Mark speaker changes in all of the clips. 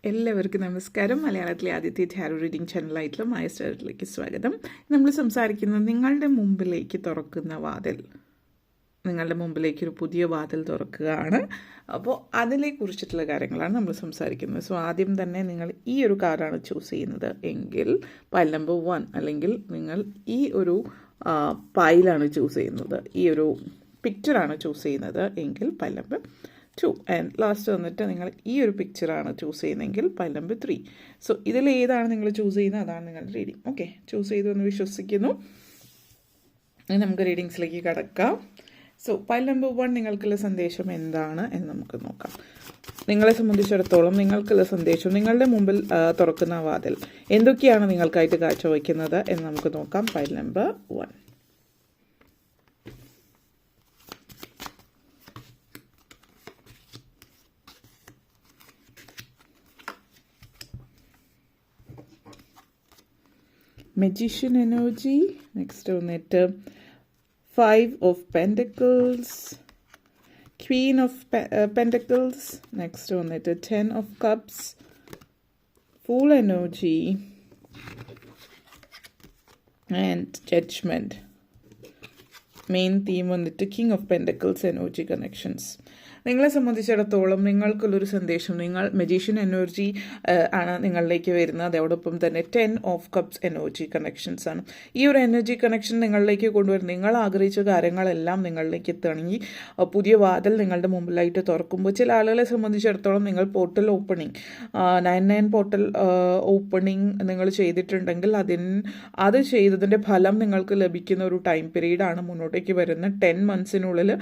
Speaker 1: എല്ലാവർക്കും നമസ്കാരം. മലയാളത്തിലെ ആദ്യത്തെ ടാരോ റീഡിംഗ് ചാനലായിട്ടുള്ള മായ സ്റ്റാറിലേക്ക് സ്വാഗതം. നമ്മൾ സംസാരിക്കുന്നത് നിങ്ങളുടെ മുമ്പിലേക്ക് തുറക്കുന്ന വാതിൽ, നിങ്ങളുടെ മുമ്പിലേക്ക് ഒരു പുതിയ വാതിൽ തുറക്കുകയാണ്. അപ്പോൾ അതിനെക്കുറിച്ചിട്ടുള്ള കാര്യങ്ങളാണ് നമ്മൾ സംസാരിക്കുന്നത്. സോ ആദ്യം തന്നെ നിങ്ങൾ ഈ ഒരു കാർഡാണ് ചൂസ് ചെയ്യുന്നത് എങ്കിൽ പൈൽ നമ്പർ 1, അല്ലെങ്കിൽ നിങ്ങൾ ഈ ഒരു പൈലാണ് ചൂസ് ചെയ്യുന്നത്, ഈ ഒരു പിക്ചറാണ് ചൂസ് ചെയ്യുന്നത് എങ്കിൽ പൈൽ നമ്പർ 2, ആൻഡ് ലാസ്റ്റ് വന്നിട്ട് നിങ്ങൾ ഈ ഒരു പിക്ചറാണ് ചൂസ് ചെയ്യുന്നതെങ്കിൽ പൈൽ നമ്പർ 3. സോ ഇതിൽ ഏതാണ് നിങ്ങൾ ചൂസ് ചെയ്യുന്നത് അതാണ് നിങ്ങളുടെ റീഡിംഗ്. ഓക്കെ, ചൂസ് ചെയ്തു എന്ന് വിശ്വസിക്കുന്നു. നമുക്ക് റീഡിങ്സിലേക്ക് കടക്കാം. സോ പൈൽ നമ്പർ 1 നിങ്ങൾക്കുള്ള സന്ദേശം എന്താണ് എന്ന് നമുക്ക് നോക്കാം. നിങ്ങളെ സംബന്ധിച്ചിടത്തോളം നിങ്ങൾക്കുള്ള സന്ദേശം, നിങ്ങളുടെ മുമ്പിൽ തുറക്കുന്ന വാതിൽ എന്തൊക്കെയാണ് നിങ്ങൾക്കായിട്ട് കാഴ്ചവയ്ക്കുന്നത് എന്ന് നമുക്ക് നോക്കാം. Pile number 1. Magician energy. Next വന്നിട്ട് 5 of Pentacles, Queen of Pentacles. Next വന്നിട്ട് 10 of Cups, Fool energy, and Judgment. Main theme വന്നിട്ട് King of Pentacles energy connections. നിങ്ങളെ സംബന്ധിച്ചിടത്തോളം നിങ്ങൾക്കുള്ളൊരു സന്ദേശം, നിങ്ങൾ മജീഷ്യൻ എനർജി ആണ് നിങ്ങളിലേക്ക് വരുന്നത്. അതോടൊപ്പം തന്നെ 10 of Cups എനർജി കണക്ഷൻസ് ആണ്. ഈ ഒരു എനർജി കണക്ഷൻ നിങ്ങളിലേക്ക് കൊണ്ടുവരും. നിങ്ങൾ ആഗ്രഹിച്ച കാര്യങ്ങളെല്ലാം നിങ്ങളിലേക്ക് എത്തുകയാണെങ്കിൽ പുതിയ വാതിൽ നിങ്ങളുടെ മുമ്പിലായിട്ട് തുറക്കുമ്പോൾ ചില ആളുകളെ സംബന്ധിച്ചിടത്തോളം നിങ്ങൾ പോർട്ടൽ ഓപ്പണിങ് 9/9 പോർട്ടൽ ഓപ്പണിങ് നിങ്ങൾ ചെയ്തിട്ടുണ്ടെങ്കിൽ അത് ചെയ്തതിൻ്റെ ഫലം നിങ്ങൾക്ക് ലഭിക്കുന്ന ഒരു ടൈം പീരീഡാണ് മുന്നോട്ടേക്ക് വരുന്ന 10 monthsനുള്ളിൽ.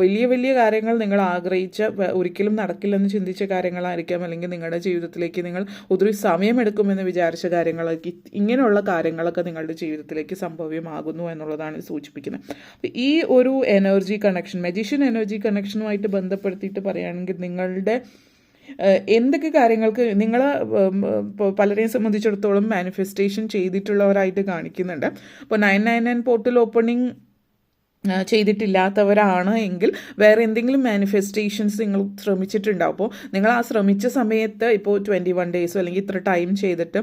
Speaker 1: വലിയ വലിയ കാര്യങ്ങൾ നിങ്ങൾ ആഗ്രഹിച്ച, ഒരിക്കലും നടക്കില്ലെന്ന് ചിന്തിച്ച കാര്യങ്ങളായിരിക്കാം, അല്ലെങ്കിൽ നിങ്ങളുടെ ജീവിതത്തിലേക്ക് നിങ്ങൾ ഒത്തിരി സമയമെടുക്കുമെന്ന് വിചാരിച്ച കാര്യങ്ങളൊക്കെ, ഇങ്ങനെയുള്ള കാര്യങ്ങളൊക്കെ നിങ്ങളുടെ ജീവിതത്തിലേക്ക് സംഭവ്യമാകുന്നു എന്നുള്ളതാണ് സൂചിപ്പിക്കുന്നത്. ഈ ഒരു എനർജി കണക്ഷൻ, മജീഷ്യൻ എനർജി കണക്ഷനുമായിട്ട് ബന്ധപ്പെടുത്തിയിട്ട് പറയുകയാണെങ്കിൽ നിങ്ങളുടെ എന്തൊക്കെ കാര്യങ്ങൾക്ക് നിങ്ങൾ പലരെയും സംബന്ധിച്ചിടത്തോളം മാനിഫെസ്റ്റേഷൻ ചെയ്തിട്ടുള്ളവരായിട്ട് കാണിക്കുന്നുണ്ട്. അപ്പോൾ 9/9 പോർട്ടൽ ഓപ്പണിംഗ് ചെയ്തിട്ടില്ലാത്തവരാണ് എങ്കിൽ വേറെ എന്തെങ്കിലും മാനിഫെസ്റ്റേഷൻസ് നിങ്ങൾ ശ്രമിച്ചിട്ടുണ്ടാവും. അപ്പോൾ നിങ്ങൾ ആ ശ്രമിച്ച സമയത്ത് ഇപ്പോൾ 21 ഡേയ്സോ അല്ലെങ്കിൽ ഇത്ര ടൈം ചെയ്തിട്ട്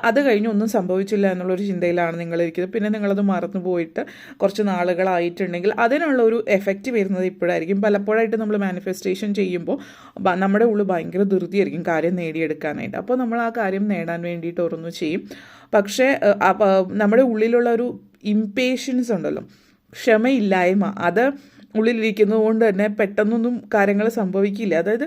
Speaker 1: അത് കഴിഞ്ഞ് ഒന്നും സംഭവിച്ചില്ല എന്നുള്ളൊരു ചിന്തയിലാണ് നിങ്ങളിരിക്കുന്നത്. പിന്നെ നിങ്ങളത് മറന്നു പോയിട്ട് കുറച്ച് നാളുകളായിട്ടുണ്ടെങ്കിൽ അതിനുള്ള ഒരു എഫക്റ്റ് വരുന്നത് ഇപ്പോഴായിരിക്കും. പലപ്പോഴായിട്ട് നമ്മൾ മാനിഫെസ്റ്റേഷൻ ചെയ്യുമ്പോൾ നമ്മുടെ ഉള്ളിൽ ഭയങ്കര ധൃതിയായിരിക്കും കാര്യം നേടിയെടുക്കാനായിട്ട്. അപ്പോൾ നമ്മൾ ആ കാര്യം നേടാൻ വേണ്ടിയിട്ട് ഓരോന്ന് ചെയ്യും. പക്ഷേ നമ്മുടെ ഉള്ളിലുള്ള ഒരു ഇംപേഷ്യൻസ് ഉണ്ടല്ലോ, ക്ഷമയില്ലായ്മ, അത് ഉള്ളിലിരിക്കുന്നത് കൊണ്ട് തന്നെ പെട്ടെന്നൊന്നും കാര്യങ്ങൾ സംഭവിക്കില്ല. അതായത്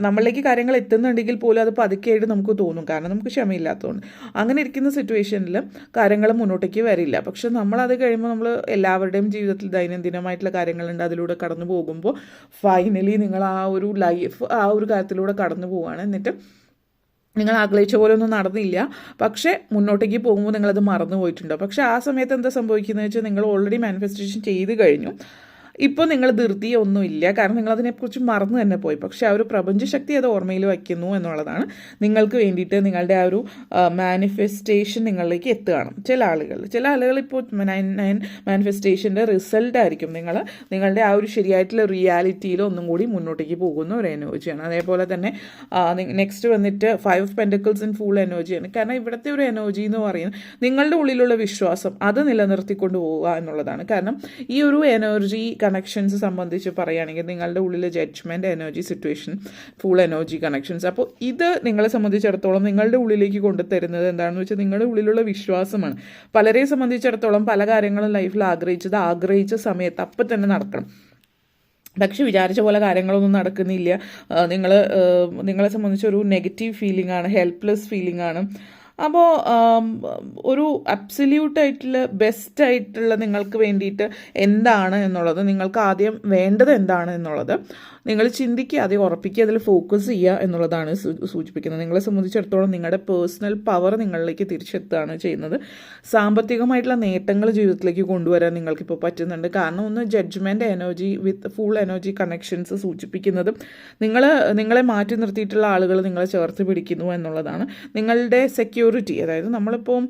Speaker 1: നമ്മളിലേക്ക് കാര്യങ്ങൾ എത്തുന്നുണ്ടെങ്കിൽ പോലും അത് പതുക്കെയായിട്ട് നമുക്ക് തോന്നും, കാരണം നമുക്ക് ക്ഷമയില്ലാത്തതുകൊണ്ട്. അങ്ങനെ ഇരിക്കുന്ന സിറ്റുവേഷനിൽ കാര്യങ്ങൾ മുന്നോട്ടേക്ക് വരില്ല. പക്ഷെ നമ്മളത് കഴിയുമ്പോൾ നമ്മൾ എല്ലാവരുടെയും ജീവിതത്തിൽ ദൈനംദിനമായിട്ടുള്ള കാര്യങ്ങളുണ്ട്, അതിലൂടെ കടന്നു പോകുമ്പോൾ ഫൈനലി നിങ്ങൾ ആ ഒരു ലൈഫ്, ആ ഒരു കാര്യത്തിലൂടെ കടന്നു പോവുകയാണ്. എന്നിട്ട് നിങ്ങൾ ആഗ്രഹിച്ച പോലെ ഒന്നും നടന്നില്ല, പക്ഷേ മുന്നോട്ടേക്ക് പോകുമ്പോൾ നിങ്ങളത് മറന്നു പോയിട്ടുണ്ടോ. പക്ഷേ ആ സമയത്ത് എന്താ സംഭവിക്കുന്നത് വെച്ചാൽ നിങ്ങൾ ഓൾറെഡി മാനിഫെസ്റ്റേഷൻ ചെയ്ത് കഴിഞ്ഞു. ഇപ്പോൾ നിങ്ങൾ ധൃതിയൊന്നുമില്ല, കാരണം നിങ്ങളതിനെക്കുറിച്ച് മറന്നു തന്നെ പോയി. പക്ഷേ ആ ഒരു പ്രപഞ്ചശക്തി അത് ഓർമ്മയിൽ വയ്ക്കുന്നു എന്നുള്ളതാണ്. നിങ്ങൾക്ക് വേണ്ടിയിട്ട് നിങ്ങളുടെ ആ ഒരു മാനിഫെസ്റ്റേഷൻ നിങ്ങളിലേക്ക് എത്തുകയാണ്. ചില ആളുകൾ ഇപ്പോൾ 9/9 മാനിഫെസ്റ്റേഷൻ്റെ റിസൾട്ട് ആയിരിക്കും നിങ്ങളുടെ ആ ഒരു ശരിയായിട്ടുള്ള റിയാലിറ്റിയിൽ ഒന്നും കൂടി മുന്നോട്ടേക്ക് പോകുന്ന ഒരു എനർജിയാണ്. അതേപോലെ തന്നെ നെക്സ്റ്റ് വന്നിട്ട് 5 of Pentacles ആൻഡ് ഫുൾ എനർജിയാണ്. കാരണം ഇവിടുത്തെ ഒരു എനർജി എന്ന് പറയുന്നത് നിങ്ങളുടെ ഉള്ളിലുള്ള വിശ്വാസം അത് നിലനിർത്തിക്കൊണ്ട് പോവുക എന്നുള്ളതാണ്. കാരണം ഈ ഒരു എനർജി കണക്ഷൻസ് സംബന്ധിച്ച് പറയുകയാണെങ്കിൽ നിങ്ങളുടെ ഉള്ളിൽ judgement energy, situation, full energy connections. അപ്പോൾ ഇത് നിങ്ങളെ സംബന്ധിച്ചിടത്തോളം നിങ്ങളുടെ ഉള്ളിലേക്ക് കൊണ്ടുതരുന്നത് എന്താണെന്ന് വെച്ചാൽ നിങ്ങളുടെ ഉള്ളിലുള്ള വിശ്വാസമാണ്. പലരെ സംബന്ധിച്ചിടത്തോളം പല കാര്യങ്ങളും ലൈഫിൽ ആഗ്രഹിച്ച സമയത്ത് അപ്പം തന്നെ നടക്കണം. പക്ഷെ വിചാരിച്ച പോലെ കാര്യങ്ങളൊന്നും നടക്കുന്നില്ല. നിങ്ങളെ സംബന്ധിച്ച് ഒരു നെഗറ്റീവ് ഫീലിംഗ് ആണ്, ഹെൽപ്ലെസ് ഫീലിംഗ് ആണ്. അപ്പോൾ ഒരു അബ്സല്യൂട്ടായിട്ടുള്ള ബെസ്റ്റായിട്ടുള്ള നിങ്ങൾക്ക് വേണ്ടിയിട്ട് എന്താണ് എന്നുള്ളത്, നിങ്ങൾക്ക് ആദ്യം വേണ്ടത് എന്താണ് എന്നുള്ളത് നിങ്ങൾ ചിന്തിക്കുക, അത് ഉറപ്പിക്കുക, അതിൽ ഫോക്കസ് ചെയ്യുക എന്നുള്ളതാണ് സൂചിപ്പിക്കുന്നത്. നിങ്ങളെ സംബന്ധിച്ചിടത്തോളം നിങ്ങളുടെ പേഴ്സണൽ പവർ നിങ്ങളിലേക്ക് തിരിച്ചെത്തുകയാണ് ചെയ്യുന്നത്. സാമ്പത്തികമായിട്ടുള്ള നേട്ടങ്ങൾ ജീവിതത്തിലേക്ക് കൊണ്ടുവരാൻ നിങ്ങൾക്കിപ്പോൾ പറ്റുന്നുണ്ട്. കാരണം ഒന്ന് judgement energy with full energy connections സൂചിപ്പിക്കുന്നത് നിങ്ങളെ മാറ്റി നിർത്തിയിട്ടുള്ള ആളുകൾ നിങ്ങളെ ചേർത്ത് പിടിക്കുന്നു എന്നുള്ളതാണ്. നിങ്ങളുടെ ഇൻസെക്യൂരിറ്റി, അതായത് നമ്മളിപ്പോൾ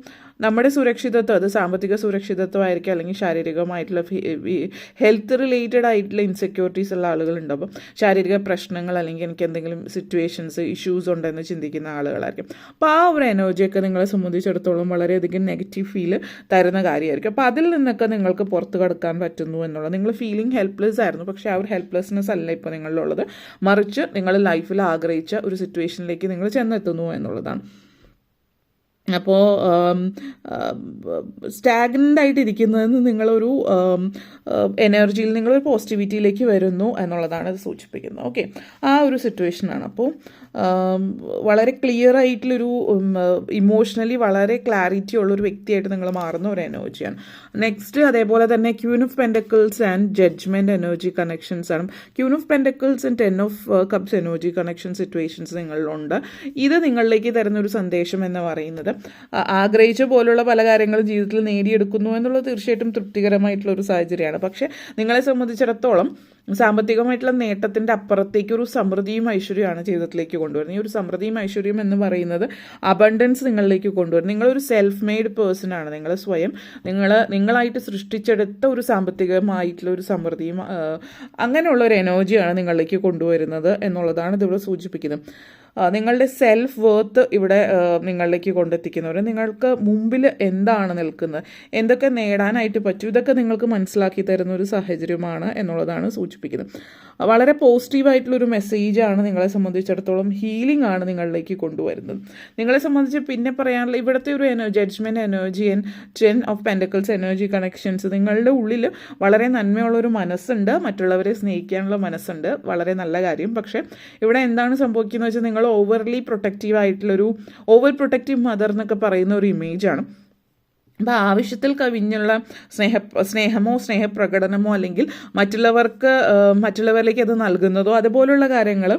Speaker 1: നമ്മുടെ സുരക്ഷിതത്വം, അത് സാമ്പത്തിക സുരക്ഷിതത്വമായിരിക്കും, അല്ലെങ്കിൽ ശാരീരികമായിട്ടുള്ള ഹെൽത്ത് റിലേറ്റഡ് ആയിട്ടുള്ള ഇൻസെക്യൂരിറ്റീസ് ഉള്ള ആളുകളുണ്ട്. അപ്പം ശാരീരിക പ്രശ്നങ്ങൾ അല്ലെങ്കിൽ എനിക്ക് എന്തെങ്കിലും സിറ്റുവേഷൻസ് ഇഷ്യൂസ് ഉണ്ടെന്ന് ചിന്തിക്കുന്ന ആളുകളായിരിക്കും. അപ്പോൾ ആ ഒരു എനർജിയൊക്കെ നിങ്ങളെ സംബന്ധിച്ചിടത്തോളം വളരെയധികം നെഗറ്റീവ് ഫീൽ തരുന്ന കാര്യമായിരിക്കും. അപ്പോൾ അതിൽ നിന്നൊക്കെ നിങ്ങൾക്ക് പുറത്ത് കടക്കാൻ പറ്റുന്നു എന്നുള്ളത്, നിങ്ങൾ ഫീലിംഗ് ഹെൽപ്ലെസ് ആയിരുന്നു, പക്ഷേ ആ ഒരു ഹെൽപ്ലെസ്നെസ് അല്ല ഇപ്പോൾ നിങ്ങളിലുള്ളത്, മറിച്ച് നിങ്ങൾ ലൈഫിൽ ആഗ്രഹിച്ച ഒരു സിറ്റുവേഷനിലേക്ക് നിങ്ങൾ ചെന്നെത്തുന്നു എന്നുള്ളതാണ്. അപ്പോൾ സ്റ്റാഗ്നൻ്റ് ആയിട്ടിരിക്കുന്നതെന്ന് നിങ്ങളൊരു എനർജിയിൽ നിങ്ങളൊരു പോസിറ്റിവിറ്റിയിലേക്ക് വരുന്നു എന്നുള്ളതാണ് അത് സൂചിപ്പിക്കുന്നത്. ഓക്കെ, ആ ഒരു സിറ്റുവേഷനാണ്. അപ്പോൾ വളരെ ക്ലിയർ ആയിട്ടുള്ളൊരു ഇമോഷണലി വളരെ ക്ലാരിറ്റി ഉള്ളൊരു വ്യക്തിയായിട്ട് നിങ്ങൾ മാറുന്ന ഒരു എനർജിയാണ്. നെക്സ്റ്റ് അതേപോലെ തന്നെ queen of pentacles and judgement energy connections ആണ്. Queen of pentacles and 10 of cups energy connection situations നിങ്ങളിലുണ്ട്. ഇത് നിങ്ങളിലേക്ക് തരുന്ന ഒരു സന്ദേശം എന്ന് പറയുന്നത് ആഗ്രഹിച്ച പോലുള്ള പല കാര്യങ്ങളും ജീവിതത്തിൽ നേടിയെടുക്കുന്നു എന്നുള്ളത് തീർച്ചയായിട്ടും തൃപ്തികരമായിട്ടുള്ള ഒരു സാഹചര്യമാണ്. പക്ഷേ നിങ്ങളെ സംബന്ധിച്ചിടത്തോളം സാമ്പത്തികമായിട്ടുള്ള നേട്ടത്തിൻ്റെ അപ്പുറത്തേക്ക് ഒരു സമൃദ്ധിയും ഐശ്വര്യമാണ് ജീവിതത്തിലേക്ക് കൊണ്ടുവരുന്നത്. ഈ ഒരു സമൃദ്ധിയും ഐശ്വര്യം എന്ന് പറയുന്നത് അബണ്ടൻസ് നിങ്ങളിലേക്ക് കൊണ്ടുവരുന്നത്. നിങ്ങളൊരു സെൽഫ് മെയ്ഡ് പേഴ്സൺ ആണ്. നിങ്ങൾ സ്വയം നിങ്ങളായിട്ട് സൃഷ്ടിച്ചെടുത്ത ഒരു സാമ്പത്തികമായിട്ടുള്ള ഒരു സമൃദ്ധിയും അങ്ങനെയുള്ള ഒരു എനർജിയാണ് നിങ്ങളിലേക്ക് കൊണ്ടുവരുന്നത് എന്നുള്ളതാണ് ഇതിവിടെ സൂചിപ്പിക്കുന്നത്. നിങ്ങളുടെ സെൽഫ് വർത്ത് ഇവിടെ നിങ്ങളിലേക്ക് കൊണ്ടെത്തിക്കുന്നവർ, നിങ്ങൾക്ക് മുമ്പിൽ എന്താണ് നിൽക്കുന്നത്, എന്തൊക്കെ നേടാനായിട്ട് പറ്റും, ഇതൊക്കെ നിങ്ങൾക്ക് മനസ്സിലാക്കി തരുന്ന ഒരു സാഹചര്യമാണ് എന്നുള്ളതാണ് സൂചിപ്പിക്കുന്നത്. വളരെ പോസിറ്റീവായിട്ടുള്ളൊരു മെസ്സേജാണ് നിങ്ങളെ സംബന്ധിച്ചിടത്തോളം. ഹീലിംഗ് ആണ് നിങ്ങളിലേക്ക് കൊണ്ടുവരുന്നത്. നിങ്ങളെ സംബന്ധിച്ച് പിന്നെ പറയാനുള്ള ഇവിടുത്തെ ഒരു judgement energy and 10 of pentacles energy connections, നിങ്ങളുടെ ഉള്ളിൽ വളരെ നന്മയുള്ളൊരു മനസ്സുണ്ട്, മറ്റുള്ളവരെ സ്നേഹിക്കാനുള്ള മനസ്സുണ്ട്, വളരെ നല്ല കാര്യം. പക്ഷേ ഇവിടെ എന്താണ് സംഭവിക്കുന്നത് വെച്ചാൽ നിങ്ങൾ ഓവർലി പ്രൊട്ടക്റ്റീവ് ആയിട്ടുള്ളൊരു ഓവർ പ്രൊട്ടക്റ്റീവ് മദർ എന്നൊക്കെ പറയുന്ന ഒരു ഇമേജാണ്. അപ്പോൾ ആവശ്യത്തിൽ കവിഞ്ഞുള്ള സ്നേഹമോ സ്നേഹപ്രകടനമോ അല്ലെങ്കിൽ മറ്റുള്ളവരിലേക്ക് അത് നൽകുന്നതോ അതുപോലുള്ള കാര്യങ്ങൾ,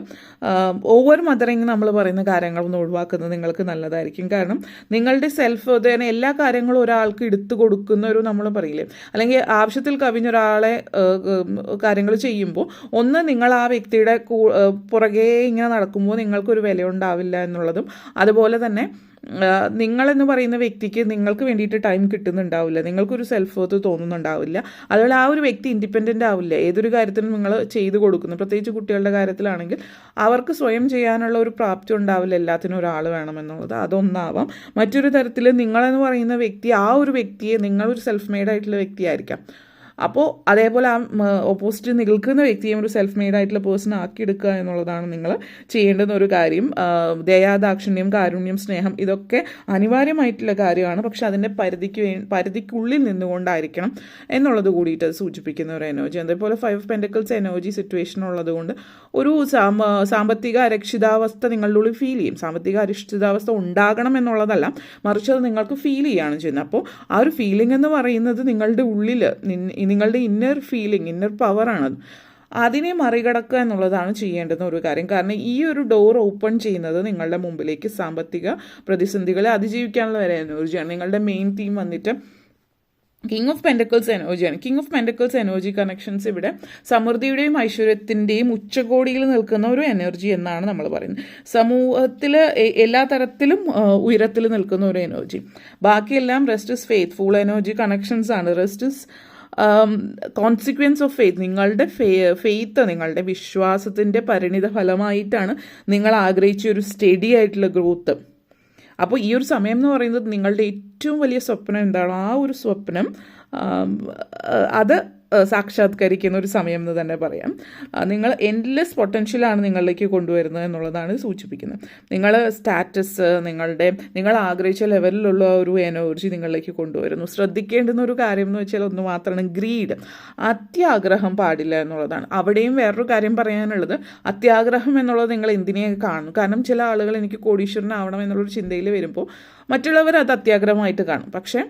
Speaker 1: ഓവർ മദറിങ് നമ്മൾ പറയുന്ന കാര്യങ്ങളൊന്നും ഒഴിവാക്കുന്നത് നിങ്ങൾക്ക് നല്ലതായിരിക്കും. കാരണം നിങ്ങളുടെ സെൽഫ് തന്നെ എല്ലാ കാര്യങ്ങളും ഒരാൾക്ക് എടുത്തു കൊടുക്കുന്ന ഒരു നമ്മൾ പറയില്ലേ, അല്ലെങ്കിൽ ആവശ്യത്തിൽ കവിഞ്ഞൊരാളെ കാര്യങ്ങൾ ചെയ്യുമ്പോൾ ഒന്ന് നിങ്ങൾ ആ വ്യക്തിയുടെ പുറകെ ഇങ്ങനെ നടക്കുമ്പോൾ നിങ്ങൾക്കൊരു വില ഉണ്ടാവില്ല എന്നുള്ളതും, അതുപോലെ തന്നെ നിങ്ങളെന്ന് പറയുന്ന വ്യക്തിക്ക് നിങ്ങൾക്ക് വേണ്ടിയിട്ട് ടൈം കിട്ടുന്നുണ്ടാവില്ല, നിങ്ങൾക്കൊരു സെൽഫ് വർത്ത് തോന്നുന്നുണ്ടാവില്ല, അതുപോലെ ആ ഒരു വ്യക്തി ഇൻഡിപെൻഡൻ്റ് ആവില്ല. ഏതൊരു കാര്യത്തിനും നിങ്ങൾ ചെയ്തു കൊടുക്കുന്നു, പ്രത്യേകിച്ച് കുട്ടികളുടെ കാര്യത്തിലാണെങ്കിൽ അവർക്ക് സ്വയം ചെയ്യാനുള്ള ഒരു പ്രാപ്തി ഉണ്ടാവില്ല, എല്ലാത്തിനും ഒരാൾ വേണമെന്നുള്ളത്, അതൊന്നാവാം. മറ്റൊരു തരത്തിൽ നിങ്ങളെന്ന് പറയുന്ന വ്യക്തി, ആ ഒരു വ്യക്തിയെ നിങ്ങളൊരു സെൽഫ് മെയ്ഡ് ആയിട്ടുള്ള വ്യക്തിയായിരിക്കാം. അപ്പോൾ അതേപോലെ ആ ഓപ്പോസിറ്റ് നിൽക്കുന്ന വ്യക്തിയും ഒരു സെൽഫ് മെയ്ഡ് ആയിട്ടുള്ള പേഴ്സൺ ആക്കിയെടുക്കുക എന്നുള്ളതാണ് നിങ്ങൾ ചെയ്യേണ്ടുന്ന ഒരു കാര്യം. ദയാദാക്ഷിണ്യം, കാരുണ്യം, സ്നേഹം ഇതൊക്കെ അനിവാര്യമായിട്ടുള്ള കാര്യമാണ്. പക്ഷെ അതിൻ്റെ പരിധിക്കുള്ളിൽ നിന്നുകൊണ്ടായിരിക്കണം എന്നുള്ളത് കൂടിയിട്ട് അത് സൂചിപ്പിക്കുന്ന ഒരു എനർജി. അതേപോലെ 5 ഓഫ് പെൻഡക്കിൾസ് എനർജി സിറ്റുവേഷൻ ഉള്ളതുകൊണ്ട് ഒരു സാമ്പത്തിക അരക്ഷിതാവസ്ഥ നിങ്ങളുടെ ഉള്ളിൽ ഫീൽ ചെയ്യും. സാമ്പത്തിക അരക്ഷിതാവസ്ഥ ഉണ്ടാകണം എന്നുള്ളതല്ല, മറിച്ച് അത് നിങ്ങൾക്ക് ഫീൽ ചെയ്യുകയാണ് ചെയ്യുന്നത്. അപ്പോൾ ആ ഒരു ഫീലിംഗ് എന്ന് പറയുന്നത് നിങ്ങളുടെ ഉള്ളിൽ നിങ്ങളുടെ ഇന്നർ ഫീലിംഗ്, ഇന്നർ പവറാണത്. അതിനെ മറികടക്കുക എന്നുള്ളതാണ് ചെയ്യേണ്ടുന്ന ഒരു കാര്യം. കാരണം ഈ ഒരു ഡോർ ഓപ്പൺ ചെയ്യുന്നത് നിങ്ങളുടെ മുമ്പിലേക്ക് സാമ്പത്തിക പ്രതിസന്ധികളെ അതിജീവിക്കാനുള്ള ഒരു എനർജിയാണ്. നിങ്ങളുടെ മെയിൻ തീം വന്നിട്ട് കിങ് ഓഫ് പെൻഡക്കിൾസ് എനർജിയാണ്. King of pentacles energy connections ഇവിടെ സമൃദ്ധിയുടെയും ഐശ്വര്യത്തിൻ്റെയും ഉച്ചകോടിയിൽ നിൽക്കുന്ന ഒരു എനർജി എന്നാണ് നമ്മൾ പറയുന്നത്. സമൂഹത്തിൽ എല്ലാ തരത്തിലും ഉയരത്തിൽ നിൽക്കുന്ന ഒരു എനർജി. ബാക്കിയെല്ലാം rest is faithful energy connections ആണ്. Rest is consequence of faith. നിങ്ങളുടെ ഫെയ്ത്ത്, നിങ്ങളുടെ വിശ്വാസത്തിൻ്റെ പരിണിത ഫലമായിട്ടാണ് നിങ്ങൾ ആഗ്രഹിച്ച ഒരു സ്റ്റഡി ആയിട്ടുള്ള ഗ്രോത്ത്. അപ്പോൾ ഈ ഒരു സമയം എന്ന് പറയുന്നത് നിങ്ങളുടെ ഏറ്റവും വലിയ സ്വപ്നം എന്താണോ ആ ഒരു സ്വപ്നം അത് സാക്ഷാത്കരിക്കുന്ന ഒരു സമയം എന്ന് തന്നെ പറയാം. നിങ്ങൾ എൻഡ്ലെസ് പൊട്ടൻഷ്യലാണ് നിങ്ങളിലേക്ക് കൊണ്ടുവരുന്നത് എന്നുള്ളതാണ് സൂചിപ്പിക്കുന്നത്. നിങ്ങൾ സ്റ്റാറ്റസ്, നിങ്ങൾ ആഗ്രഹിച്ച ലെവലിലുള്ള ഒരു എനർജി നിങ്ങളിലേക്ക് കൊണ്ടുവരുന്നു. ശ്രദ്ധിക്കേണ്ടുന്ന ഒരു കാര്യം എന്ന് വെച്ചാൽ ഒന്ന് മാത്രമാണ് ഗ്രീഡ്, അത്യാഗ്രഹം പാടില്ല എന്നുള്ളതാണ്. അവിടെയും വേറൊരു കാര്യം പറയാനുള്ളത്, അത്യാഗ്രഹം എന്നുള്ളത് നിങ്ങൾ എന്തിനെ കാണും. കാരണം ചില ആളുകൾ എനിക്ക് കോടീശ്വരനാവണം എന്നുള്ളൊരു ചിന്തയിൽ വരുമ്പോൾ മറ്റുള്ളവർ അത് അത്യാഗ്രഹമായിട്ട് കാണും. പക്ഷേ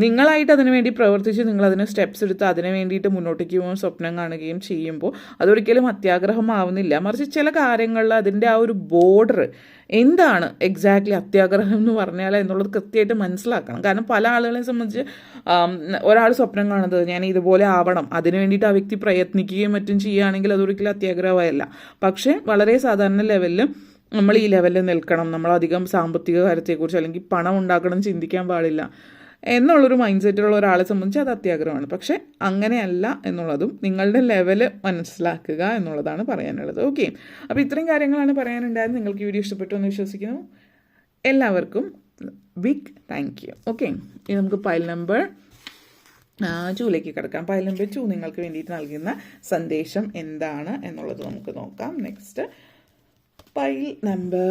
Speaker 1: നിങ്ങളായിട്ട് അതിനുവേണ്ടി പ്രവർത്തിച്ച് നിങ്ങളതിന് സ്റ്റെപ്സ് എടുത്ത് അതിനു വേണ്ടിയിട്ട് മുന്നോട്ടേക്ക് പോകാൻ സ്വപ്നം കാണുകയും ചെയ്യുമ്പോൾ അതൊരിക്കലും അത്യാഗ്രഹമാവുന്നില്ല. മറിച്ച് ചില കാര്യങ്ങളിൽ അതിൻ്റെ ആ ഒരു ബോർഡർ എന്താണ് എക്സാക്ട്ലി അത്യാഗ്രഹം എന്ന് പറഞ്ഞാൽ എന്നുള്ളത് കൃത്യമായിട്ട് മനസ്സിലാക്കണം. കാരണം പല ആളുകളെ സംബന്ധിച്ച് ഒരാൾ സ്വപ്നം കാണുന്നത് ഞാൻ ഇതുപോലെ ആവണം, അതിനു വേണ്ടിയിട്ട് ആ വ്യക്തി പ്രയത്നിക്കുകയും മറ്റും ചെയ്യുകയാണെങ്കിൽ അതൊരിക്കലും അത്യാഗ്രഹമല്ല. പക്ഷേ വളരെ സാധാരണ ലെവലിൽ നമ്മൾ ഈ ലെവലിൽ നിൽക്കണം, നമ്മളധികം സാമ്പത്തിക കാര്യത്തെക്കുറിച്ച് അല്ലെങ്കിൽ പണം ഉണ്ടാക്കണം ചിന്തിക്കാൻ പാടില്ല എന്നുള്ളൊരു മൈൻഡ് സെറ്റുള്ള ഒരാളെ സംബന്ധിച്ച് അത് അത്യാഗ്രഹമാണ്. പക്ഷേ അങ്ങനെയല്ല എന്നുള്ളതും നിങ്ങളുടെ ലെവല് മനസ്സിലാക്കുക എന്നുള്ളതാണ് പറയാനുള്ളത്. ഓക്കെ, അപ്പോൾ ഇത്രയും കാര്യങ്ങളാണ് പറയാനുണ്ടായത്. നിങ്ങൾക്ക് ഈ വീഡിയോ ഇഷ്ടപ്പെട്ടു എന്ന് വിശ്വസിക്കുന്നു. എല്ലാവർക്കും ബിഗ് താങ്ക് യു. ഓക്കെ, ഇനി നമുക്ക് പൈൽ നമ്പർ 2ലേക്ക് കിടക്കാം. പൈൽ നമ്പർ 2 നിങ്ങൾക്ക് വേണ്ടിയിട്ട് നൽകുന്ന സന്ദേശം എന്താണ് എന്നുള്ളത് നമുക്ക് നോക്കാം. നെക്സ്റ്റ് പൈൽ നമ്പർ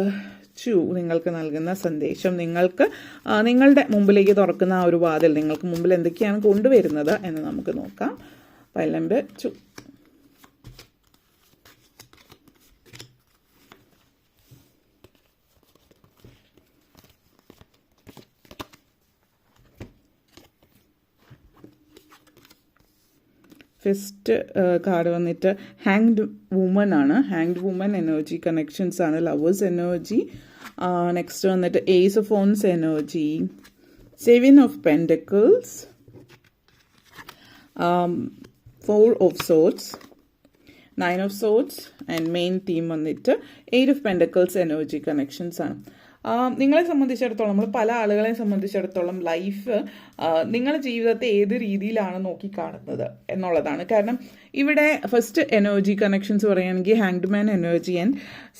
Speaker 1: 2 നിങ്ങൾക്ക് നൽകുന്ന സന്ദേശം, നിങ്ങൾക്ക് നിങ്ങളുടെ മുമ്പിലേക്ക് തുറക്കുന്ന ആ ഒരു വാതിൽ നിങ്ങൾക്ക് മുമ്പിൽ എന്തൊക്കെയാണ് കൊണ്ടുവരുന്നത് എന്ന് നമുക്ക് നോക്കാം. Pile number 2. ഫസ്റ്റ് കാർഡ് വന്നിട്ട് ഹാങ്ഡ് വുമൻ ആണ്. ഹാങ്ഡ് വുമൻ എനർജി കണക്ഷൻസ് ആണ്, ലവേഴ്സ് എനർജി. നെക്സ്റ്റ് വന്നിട്ട് ace of wands energy, 7 of pentacles, 4 of swords, 9 of swords and main theme വന്നിട്ട് 8 ഓഫ് പെൻറ്റക്കിൾസ് എനർജി കണക്ഷൻസ് ആണ്. നിങ്ങളെ സംബന്ധിച്ചിടത്തോളം, നമ്മൾ പല ആളുകളെ സംബന്ധിച്ചിടത്തോളം ലൈഫ് നിങ്ങളുടെ ജീവിതത്തെ ഏത് രീതിയിലാണ് നോക്കിക്കാണുന്നത് എന്നുള്ളതാണ്. കാരണം ഇവിടെ ഫസ്റ്റ് എനർജി കണക്ഷൻസ് പറയുകയാണെങ്കിൽ hanged man energy and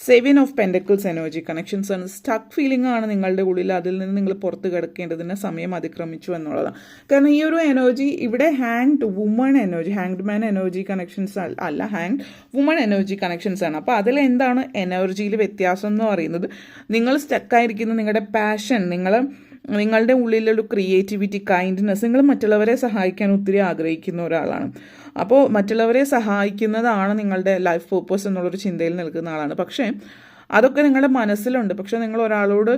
Speaker 1: 7 of pentacles energy connections ആണ്. സ്റ്റക്ക് ഫീലിംഗ് ആണ് നിങ്ങളുടെ ഉള്ളിൽ, അതിൽ നിന്ന് നിങ്ങൾ പുറത്ത് കിടക്കേണ്ടതിന് സമയം അതിക്രമിച്ചു എന്നുള്ളതാണ്. കാരണം ഈ ഒരു എനർജി ഇവിടെ hanged woman energy, hanged man energy connections അല്ല, ഹാങ്ഡ് വുമൺ എനർജി കണക്ഷൻസ് ആണ്. അപ്പോൾ അതിൽ എന്താണ് എനർജിയിൽ വ്യത്യാസം എന്ന് പറയുന്നത്, നിങ്ങൾ സ്റ്റക്കായിരിക്കുന്ന നിങ്ങളുടെ പാഷൻ, നിങ്ങളുടെ ഉള്ളിലൊരു ക്രിയേറ്റിവിറ്റി, കൈൻഡ്നെസ്, നിങ്ങൾ മറ്റുള്ളവരെ സഹായിക്കാൻ ഒത്തിരി ആഗ്രഹിക്കുന്ന ഒരാളാണ്. അപ്പോൾ മറ്റുള്ളവരെ സഹായിക്കുന്നതാണ് നിങ്ങളുടെ ലൈഫ് പേർപ്പസ് എന്നുള്ളൊരു ചിന്തയിൽ നിൽക്കുന്ന ആളാണ്. പക്ഷേ അതൊക്കെ നിങ്ങളുടെ മനസ്സിലുണ്ട്. പക്ഷെ നിങ്ങൾ ഒരാളോട്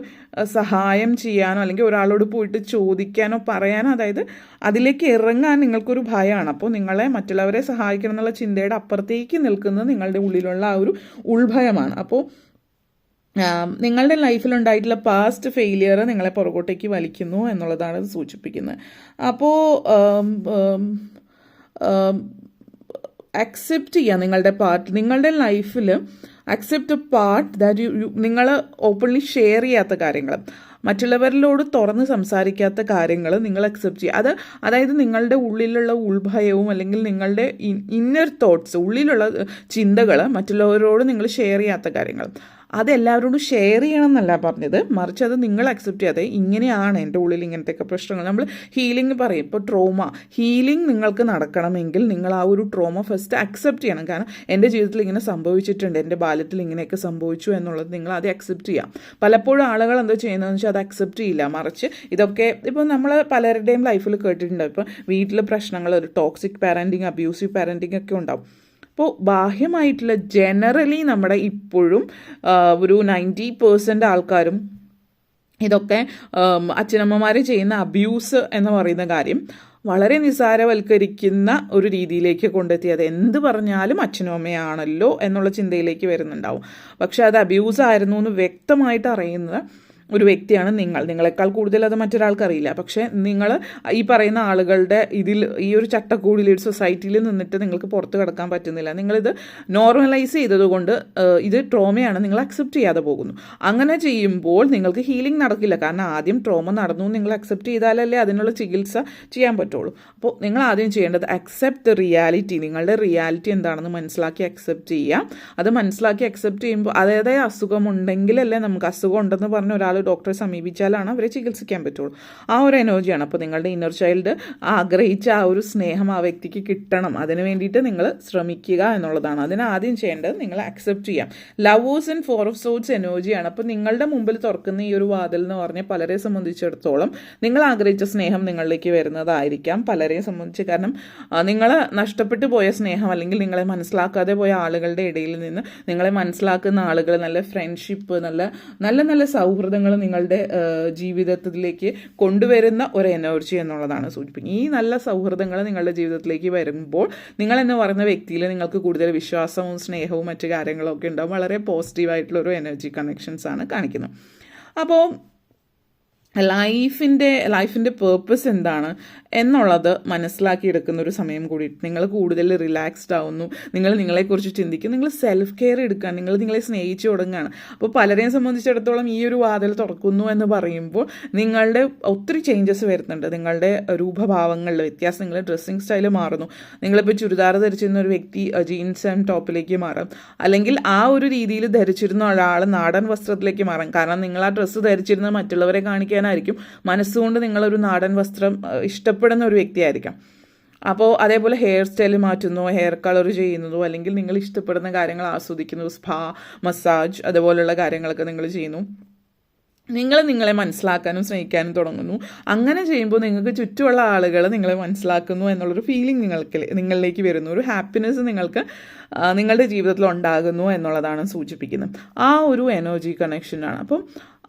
Speaker 1: സഹായം ചെയ്യാനോ അല്ലെങ്കിൽ ഒരാളോട് പോയിട്ട് ചോദിക്കാനോ പറയാനോ, അതായത് അതിലേക്ക് ഇറങ്ങാൻ നിങ്ങൾക്കൊരു ഭയമാണ്. അപ്പോൾ നിങ്ങളെ മറ്റുള്ളവരെ സഹായിക്കണം എന്നുള്ള ചിന്തയുടെ അപ്പുറത്തേക്ക് നിൽക്കുന്നത് നിങ്ങളുടെ ഉള്ളിലുള്ള ആ ഒരു ഉൾഭയമാണ്. അപ്പോൾ നിങ്ങളുടെ ലൈഫിലുണ്ടായിട്ടുള്ള പാസ്റ്റ് ഫെയിലിയർ നിങ്ങളെ പുറകോട്ടേക്ക് വലിക്കുന്നു എന്നുള്ളതാണ് ഇത് സൂചിപ്പിക്കുന്നത്. അപ്പോൾ അക്സെപ്റ്റ് ചെയ്യുക നിങ്ങളുടെ പാർട്ട്, നിങ്ങളുടെ ലൈഫിൽ അക്സെപ്റ്റ് എ പാർട്ട് ദാറ്റ് നിങ്ങൾ ഓപ്പൺലി ഷെയർ ചെയ്യാത്ത കാര്യങ്ങൾ, മറ്റുള്ളവരിലോട് തുറന്ന് സംസാരിക്കാത്ത കാര്യങ്ങൾ നിങ്ങൾ അക്സെപ്റ്റ് ചെയ്യുക. അതായത് നിങ്ങളുടെ ഉള്ളിലുള്ള ഉൾഭയവും അല്ലെങ്കിൽ നിങ്ങളുടെ ഇന്നർ തോട്ട്സ്, ഉള്ളിലുള്ള ചിന്തകൾ മറ്റുള്ളവരോട് നിങ്ങൾ ഷെയർ ചെയ്യാത്ത കാര്യങ്ങൾ, അതെല്ലാവരോടും ഷെയർ ചെയ്യണം എന്നല്ല പറഞ്ഞത്, മറിച്ച് അത് നിങ്ങൾ അക്സെപ്റ്റ് ചെയ്യാതെ ഇങ്ങനെയാണ് എൻ്റെ ഉള്ളിൽ ഇങ്ങനത്തെയൊക്കെ പ്രശ്നങ്ങൾ. നമ്മൾ ഹീലിംഗ് പറയും, ഇപ്പോൾ ട്രോമ ഹീലിംഗ് നിങ്ങൾക്ക് നടക്കണമെങ്കിൽ നിങ്ങൾ ആ ഒരു ട്രോമ ഫസ്റ്റ് അക്സെപ്റ്റ് ചെയ്യണം. കാരണം എൻ്റെ ജീവിതത്തിൽ ഇങ്ങനെ സംഭവിച്ചിട്ടുണ്ട്, എൻ്റെ ബാല്യത്തിൽ ഇങ്ങനെയൊക്കെ സംഭവിച്ചു എന്നുള്ളത് നിങ്ങൾ അത് അക്സെപ്റ്റ് ചെയ്യാം. പലപ്പോഴും ആളുകൾ എന്താ ചെയ്യുന്നതെന്ന് വെച്ചാൽ അത് അക്സെപ്റ്റ് ചെയ്യില്ല, മറിച്ച് ഇതൊക്കെ ഇപ്പോൾ നമ്മൾ പലരുടെയും ലൈഫിൽ കേട്ടിട്ടുണ്ട്. ഇപ്പോൾ വീട്ടിൽ പ്രശ്നങ്ങൾ, ഒരു ടോക്സിക് പാരൻറ്റിങ്, അബ്യൂസീവ് പാരൻറ്റിങ് ഒക്കെ ഉണ്ടാവും. അപ്പോൾ ബാഹ്യമായിട്ടുള്ള ജനറലി നമ്മുടെ ഇപ്പോഴും ഒരു 90% ആൾക്കാരും ഇതൊക്കെ അച്ഛനമ്മമാർ ചെയ്യുന്ന അബ്യൂസ് എന്ന് പറയുന്ന കാര്യം വളരെ നിസ്സാരവൽക്കരിക്കുന്ന ഒരു രീതിയിലേക്ക് കൊണ്ടെത്തി, അത് എന്ത് പറഞ്ഞാലും അച്ഛനും അമ്മയാണല്ലോ എന്നുള്ള ചിന്തയിലേക്ക് വരുന്നുണ്ടാവും. പക്ഷെ അത് അബ്യൂസ് ആയിരുന്നു എന്ന് വ്യക്തമായിട്ട് അറിയുന്ന ഒരു വ്യക്തിയാണ് നിങ്ങളെക്കാൾ കൂടുതൽ അത് മറ്റൊരാൾക്കറിയില്ല. പക്ഷേ നിങ്ങൾ ഈ പറയുന്ന ആളുകളുടെ ഈ ഒരു ചട്ടക്കൂടിൽ, ഒരു സൊസൈറ്റിയിൽ നിന്നിട്ട് നിങ്ങൾക്ക് പുറത്ത് കിടക്കാൻ പറ്റുന്നില്ല. നിങ്ങളിത് നോർമലൈസ് ചെയ്തതുകൊണ്ട് ഇത് ട്രോമയാണ്, നിങ്ങൾ അക്സെപ്റ്റ് ചെയ്യാതെ പോകുന്നു. അങ്ങനെ ചെയ്യുമ്പോൾ നിങ്ങൾക്ക് ഹീലിംഗ് നടക്കില്ല. കാരണം ആദ്യം ട്രോമ നടന്നു നിങ്ങൾ അക്സെപ്റ്റ് ചെയ്താലല്ലേ അതിനുള്ള ചികിത്സ ചെയ്യാൻ പറ്റുള്ളൂ. അപ്പോൾ നിങ്ങൾ ആദ്യം ചെയ്യേണ്ടത് അക്സെപ്റ്റ് ദ റിയാലിറ്റി, നിങ്ങളുടെ റിയാലിറ്റി എന്താണെന്ന് മനസ്സിലാക്കി അക്സെപ്റ്റ് ചെയ്യാം. അത് മനസ്സിലാക്കി അക്സെപ്റ്റ് ചെയ്യുമ്പോൾ അതായത് അസുഖമുണ്ടെങ്കിലല്ലേ, നമുക്ക് അസുഖം ഉണ്ടെന്ന് പറഞ്ഞ ഒരാൾ ഡോക്ടറെ സമീപിച്ചാലാണ് അവരെ ചികിത്സിക്കാൻ പറ്റുള്ളൂ. ആ ഒരു എനർജിയാണ്. അപ്പോൾ നിങ്ങളുടെ ഇന്നർ ചൈൽഡ് ആഗ്രഹിച്ച ആ ഒരു സ്നേഹം ആ വ്യക്തിക്ക് കിട്ടണം. അതിന് വേണ്ടിയിട്ട് നിങ്ങൾ ശ്രമിക്കുക എന്നുള്ളതാണ്. അതിന് ആദ്യം ചെയ്യേണ്ടത് നിങ്ങൾ അക്സെപ്റ്റ് ചെയ്യാം. ലവേഴ്സ് ആൻഡ് 4 ഓഫ് സോർഡ്സ് എനർജിയാണ്. അപ്പോൾ നിങ്ങളുടെ മുമ്പിൽ തുറക്കുന്ന ഈ ഒരു വാതിൽ എന്ന് പറഞ്ഞാൽ പലരെ സംബന്ധിച്ചിടത്തോളം നിങ്ങൾ ആഗ്രഹിച്ച സ്നേഹം നിങ്ങളിലേക്ക് വരുന്നതായിരിക്കാം പലരെ സംബന്ധിച്ച്. കാരണം നിങ്ങൾ നഷ്ടപ്പെട്ടു പോയ സ്നേഹം അല്ലെങ്കിൽ നിങ്ങളെ മനസ്സിലാക്കാതെ പോയ ആളുകളുടെ ഇടയിൽ നിന്ന് നിങ്ങളെ മനസ്സിലാക്കുന്ന ആളുകൾ, നല്ല ഫ്രണ്ട്ഷിപ്പ്, നല്ല സൗഹൃദങ്ങൾ നിങ്ങളുടെ ജീവിതത്തിലേക്ക് കൊണ്ടുവരുന്ന ഒരു എനർജി എന്നുള്ളതാണ് സൂചിപ്പിക്കുന്നത്. ഈ നല്ല സൗഹൃദങ്ങൾ നിങ്ങളുടെ ജീവിതത്തിലേക്ക് വരുമ്പോൾ നിങ്ങൾ എന്ന് പറയുന്ന വ്യക്തിയിൽ നിങ്ങൾക്ക് കൂടുതൽ വിശ്വാസവും സ്നേഹവും മറ്റു കാര്യങ്ങളൊക്കെ ഉണ്ടാവും. വളരെ പോസിറ്റീവായിട്ടുള്ള ഒരു എനർജി കണക്ഷൻസ് ആണ് കാണിക്കുന്നത്. അപ്പോൾ ലൈഫിൻ്റെ പേർപ്പസ് എന്താണ് എന്നുള്ളത് മനസ്സിലാക്കിയെടുക്കുന്ന ഒരു സമയം കൂടി. നിങ്ങൾ കൂടുതൽ റിലാക്സ്ഡ് ആവുന്നു, നിങ്ങൾ നിങ്ങളെക്കുറിച്ച് ചിന്തിക്കും, നിങ്ങൾ സെൽഫ് കെയർ എടുക്കുക, നിങ്ങൾ നിങ്ങളെ സ്നേഹിച്ചു തുടങ്ങുകയാണ്. അപ്പോൾ പലരെയും സംബന്ധിച്ചിടത്തോളം ഈ ഒരു വാതിൽ തുറക്കുന്നു എന്ന് പറയുമ്പോൾ നിങ്ങളുടെ ഒത്തിരി ചേഞ്ചസ് വരുന്നുണ്ട്. നിങ്ങളുടെ രൂപഭാവങ്ങളിൽ വ്യത്യാസം, നിങ്ങളുടെ ഡ്രസ്സിങ് സ്റ്റൈൽ മാറുന്നു. നിങ്ങളിപ്പോൾ ചുരിദാർ ധരിച്ചിരുന്ന ഒരു വ്യക്തി ജീൻസ് ആൻഡ് ടോപ്പിലേക്ക് മാറാം, അല്ലെങ്കിൽ ആ ഒരു രീതിയിൽ ധരിച്ചിരുന്ന ഒരാൾ നാടൻ വസ്ത്രത്തിലേക്ക് മാറാം. കാരണം നിങ്ങൾ ആ ഡ്രസ്സ് ധരിച്ചിരുന്നത് മറ്റുള്ളവരെ കാണിക്കാനായിരിക്കും, മനസ്സുകൊണ്ട് നിങ്ങളൊരു നാടൻ വസ്ത്രം ഇഷ്ടപ്പെടുന്ന ഒരു വ്യക്തിയായിരിക്കാം. അപ്പോൾ അതേപോലെ ഹെയർ സ്റ്റൈൽ മാറ്റുന്നു, ഹെയർ കളർ ചെയ്യുന്നതോ, അല്ലെങ്കിൽ നിങ്ങൾ ഇഷ്ടപ്പെടുന്ന കാര്യങ്ങൾ ആസ്വദിക്കുന്നു, സ്പാ, മസാജ് അതുപോലുള്ള കാര്യങ്ങളൊക്കെ നിങ്ങൾ ചെയ്യുന്നു. നിങ്ങൾ നിങ്ങളെ മനസ്സിലാക്കാനും സ്നേഹിക്കാനും തുടങ്ങുന്നു. അങ്ങനെ ചെയ്യുമ്പോൾ നിങ്ങൾക്ക് ചുറ്റുമുള്ള ആളുകൾ നിങ്ങളെ മനസ്സിലാക്കുന്നു എന്നുള്ളൊരു ഫീലിംഗ് നിങ്ങളിലേക്ക് വരുന്നു. ഒരു ഹാപ്പിനെസ് നിങ്ങൾക്ക് നിങ്ങളുടെ ജീവിതത്തിൽ ഉണ്ടാകുന്നു എന്നുള്ളതാണ് സൂചിപ്പിക്കുന്നത്. ആ ഒരു എനർജി കണക്ഷനാണ്. അപ്പം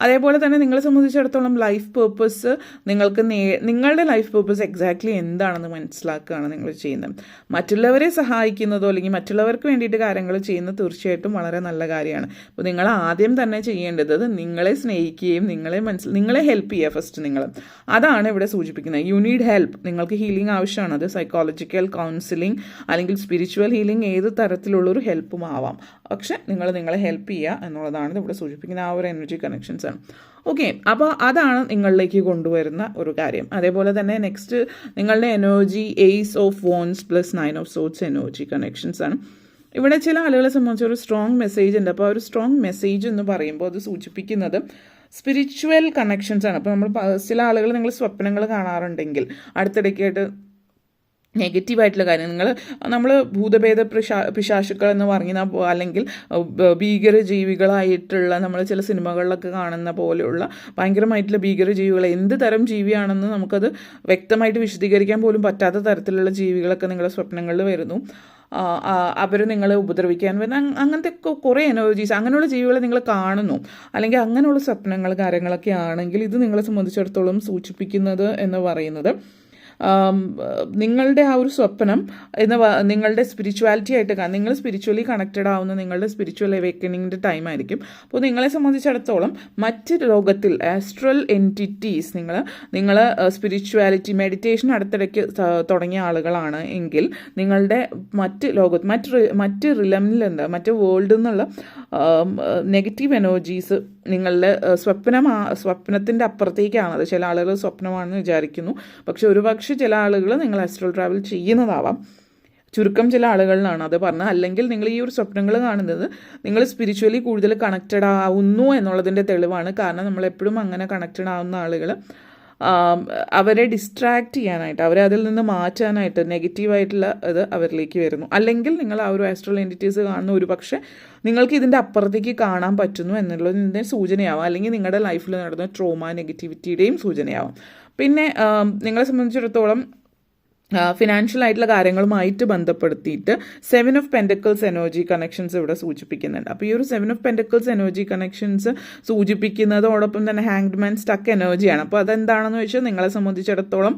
Speaker 1: അതേപോലെ തന്നെ നിങ്ങളെ സംബന്ധിച്ചിടത്തോളം ലൈഫ് പേർപ്പസ് നിങ്ങളുടെ ലൈഫ് പേർപ്പസ് എക്സാക്ട്ലി എന്താണെന്ന് മനസ്സിലാക്കുകയാണ് നിങ്ങൾ ചെയ്യുന്നത്. മറ്റുള്ളവരെ സഹായിക്കുന്നതോ അല്ലെങ്കിൽ മറ്റുള്ളവർക്ക് വേണ്ടിയിട്ട് കാര്യങ്ങൾ ചെയ്യുന്നത് തീർച്ചയായിട്ടും വളരെ നല്ല കാര്യമാണ്. അപ്പോൾ നിങ്ങൾ ആദ്യം തന്നെ ചെയ്യേണ്ടത് നിങ്ങളെ സ്നേഹിക്കുകയും നിങ്ങളെ ഹെൽപ്പ് ചെയ്യുക ഫസ്റ്റ് നിങ്ങൾ. അതാണ് ഇവിടെ സൂചിപ്പിക്കുന്നത്. You need help. നിങ്ങൾക്ക് ഹീലിംഗ് ആവശ്യമാണ്. അത് സൈക്കോളജിക്കൽ കൗൺസിലിംഗ് അല്ലെങ്കിൽ സ്പിരിച്വൽ ഹീലിംഗ് ഏത് തരത്തിലുള്ളൊരു ഹെൽപ്പും ആവാം. പക്ഷെ നിങ്ങളെ ഹെൽപ്പ് ചെയ്യുക എന്നുള്ളതാണ് ഇവിടെ സൂചിപ്പിക്കുന്ന ആ ഒരു എനർജി കണക്ഷൻസ് ആണ്. ഓക്കെ, അപ്പോൾ അതാണ് നിങ്ങളിലേക്ക് കൊണ്ടുവരുന്ന ഒരു കാര്യം. അതേപോലെ തന്നെ നെക്സ്റ്റ് നിങ്ങളുടെ energy ace of wands plus 9 of swords energy connections ആണ്. ഇവിടെ ചില ആളുകളെ സംബന്ധിച്ച് ഒരു സ്ട്രോങ് മെസ്സേജ് ഉണ്ട്. അപ്പോൾ ഒരു സ്ട്രോങ് മെസ്സേജ് എന്ന് പറയുമ്പോൾ അത് സൂചിപ്പിക്കുന്നത് സ്പിരിച്വൽ കണക്ഷൻസ് ആണ്. അപ്പോൾ നമ്മൾ ചില ആളുകൾ നിങ്ങൾ സ്വപ്നങ്ങൾ കാണാറുണ്ടെങ്കിൽ അടുത്തിടയ്ക്കായിട്ട് നെഗറ്റീവായിട്ടുള്ള കാര്യം നമ്മൾ ഭൂതഭേദ പിശാചുക്കൾ എന്ന് പറയുന്ന അല്ലെങ്കിൽ ഭീകരജീവികളായിട്ടുള്ള നമ്മൾ ചില സിനിമകളിലൊക്കെ കാണുന്ന പോലെയുള്ള ഭയങ്കരമായിട്ടുള്ള ഭീകരജീവികൾ, എന്ത് തരം ജീവിയാണെന്ന് നമുക്കത് വ്യക്തമായിട്ട് വിശദീകരിക്കാൻ പോലും പറ്റാത്ത തരത്തിലുള്ള ജീവികളൊക്കെ നിങ്ങളുടെ സ്വപ്നങ്ങളിൽ വരുന്നു. അവർ നിങ്ങളെ ഉപദ്രവിക്കാൻ വരുന്ന അങ്ങനത്തെ കുറേ എനർജീസ്, അങ്ങനെയുള്ള ജീവികളെ നിങ്ങൾ കാണുന്നു, അല്ലെങ്കിൽ അങ്ങനെയുള്ള സ്വപ്നങ്ങൾ കാര്യങ്ങളൊക്കെ ആണെങ്കിൽ ഇത് നിങ്ങളെ സംബന്ധിച്ചിടത്തോളം സൂചിപ്പിക്കുന്നത് എന്ന് പറയുന്നത് നിങ്ങളുടെ ആ ഒരു സ്വപ്നം നിങ്ങളുടെ സ്പിരിച്വാലിറ്റി ആയിട്ട് നിങ്ങൾ സ്പിരിച്വലി കണക്റ്റഡ് ആവുന്ന നിങ്ങളുടെ സ്പിരിച്വൽ അവേക്കനിങ്ങിൻ്റെ ടൈം ആയിരിക്കും. അപ്പോൾ നിങ്ങളെ സംബന്ധിച്ചിടത്തോളം മറ്റ് ലോകത്തിൽ ആസ്ട്രൽ എൻറ്റിറ്റീസ് നിങ്ങൾ സ്പിരിച്വാലിറ്റി മെഡിറ്റേഷൻ അടുത്തിടയ്ക്ക് തുടങ്ങിയ ആളുകളാണ് എങ്കിൽ നിങ്ങളുടെ മറ്റ് ലോകത്ത് മറ്റ് റിലമിൽ മറ്റ് വേൾഡിൽ നിന്നുള്ള നെഗറ്റീവ് എനർജീസ് നിങ്ങളുടെ സ്വപ്നത്തിൻ്റെ അപ്പുറത്തേക്കാണത്. ചില ആളുകൾ സ്വപ്നമാണെന്ന് വിചാരിക്കുന്നു, പക്ഷെ ഒരുപക്ഷെ ചില ആളുകൾ നിങ്ങൾ ആസ്ട്രൽ ട്രാവൽ ചെയ്യുന്നതാവാം. ചുരുക്കം ചില ആളുകളിലാണ് അത് പറഞ്ഞത്. അല്ലെങ്കിൽ നിങ്ങൾ ഈ ഒരു സ്വപ്നങ്ങൾ കാണുന്നത് നിങ്ങൾ സ്പിരിച്വലി കൂടുതൽ കണക്റ്റഡ് ആവുന്നു എന്നുള്ളതിൻ്റെ തെളിവാണ്. കാരണം നമ്മളെപ്പോഴും അങ്ങനെ കണക്റ്റഡ് ആവുന്ന ആളുകൾ അവരെ ഡിസ്ട്രാക്റ്റ് ചെയ്യാനായിട്ട്, അവരെ അതിൽ നിന്ന് മാറ്റാനായിട്ട് നെഗറ്റീവായിട്ടുള്ള ഇത് അവരിലേക്ക് വരുന്നു. അല്ലെങ്കിൽ നിങ്ങൾ ആ ഒരു ആസ്ട്രൽ എൻറ്റിറ്റീസ് കാണുന്ന ഒരു പക്ഷേ നിങ്ങൾക്ക് ഇതിൻ്റെ അപ്പുറത്തേക്ക് കാണാൻ പറ്റുന്നു എന്നുള്ളതിൻ്റെ സൂചനയാവാം. അല്ലെങ്കിൽ നിങ്ങളുടെ ലൈഫിൽ നടന്ന ട്രോമ നെഗറ്റിവിറ്റിയുടെയും സൂചനയാവാം. പിന്നെ നിങ്ങളെ സംബന്ധിച്ചിടത്തോളം ഫിനാൻഷ്യൽ ആയിട്ടുള്ള കാര്യങ്ങളുമായിട്ട് ബന്ധപ്പെടുത്തിയിട്ട് 7 ഓഫ് പെൻറ്റക്കിൾസ് എനർജി കണക്ഷൻസ് ഇവിടെ സൂചിപ്പിക്കുന്നുണ്ട്. അപ്പോൾ ഈ ഒരു 7 ഓഫ് പെൻറ്റക്കിൾസ് എനർജി കണക്ഷൻസ് സൂചിപ്പിക്കുന്നതോടൊപ്പം തന്നെ ഹാങ്ഡ് മാൻ സ്റ്റക്ക് എനർജിയാണ്. അപ്പോൾ അതെന്താണെന്ന് വെച്ചാൽ നിങ്ങളെ സംബന്ധിച്ചിടത്തോളം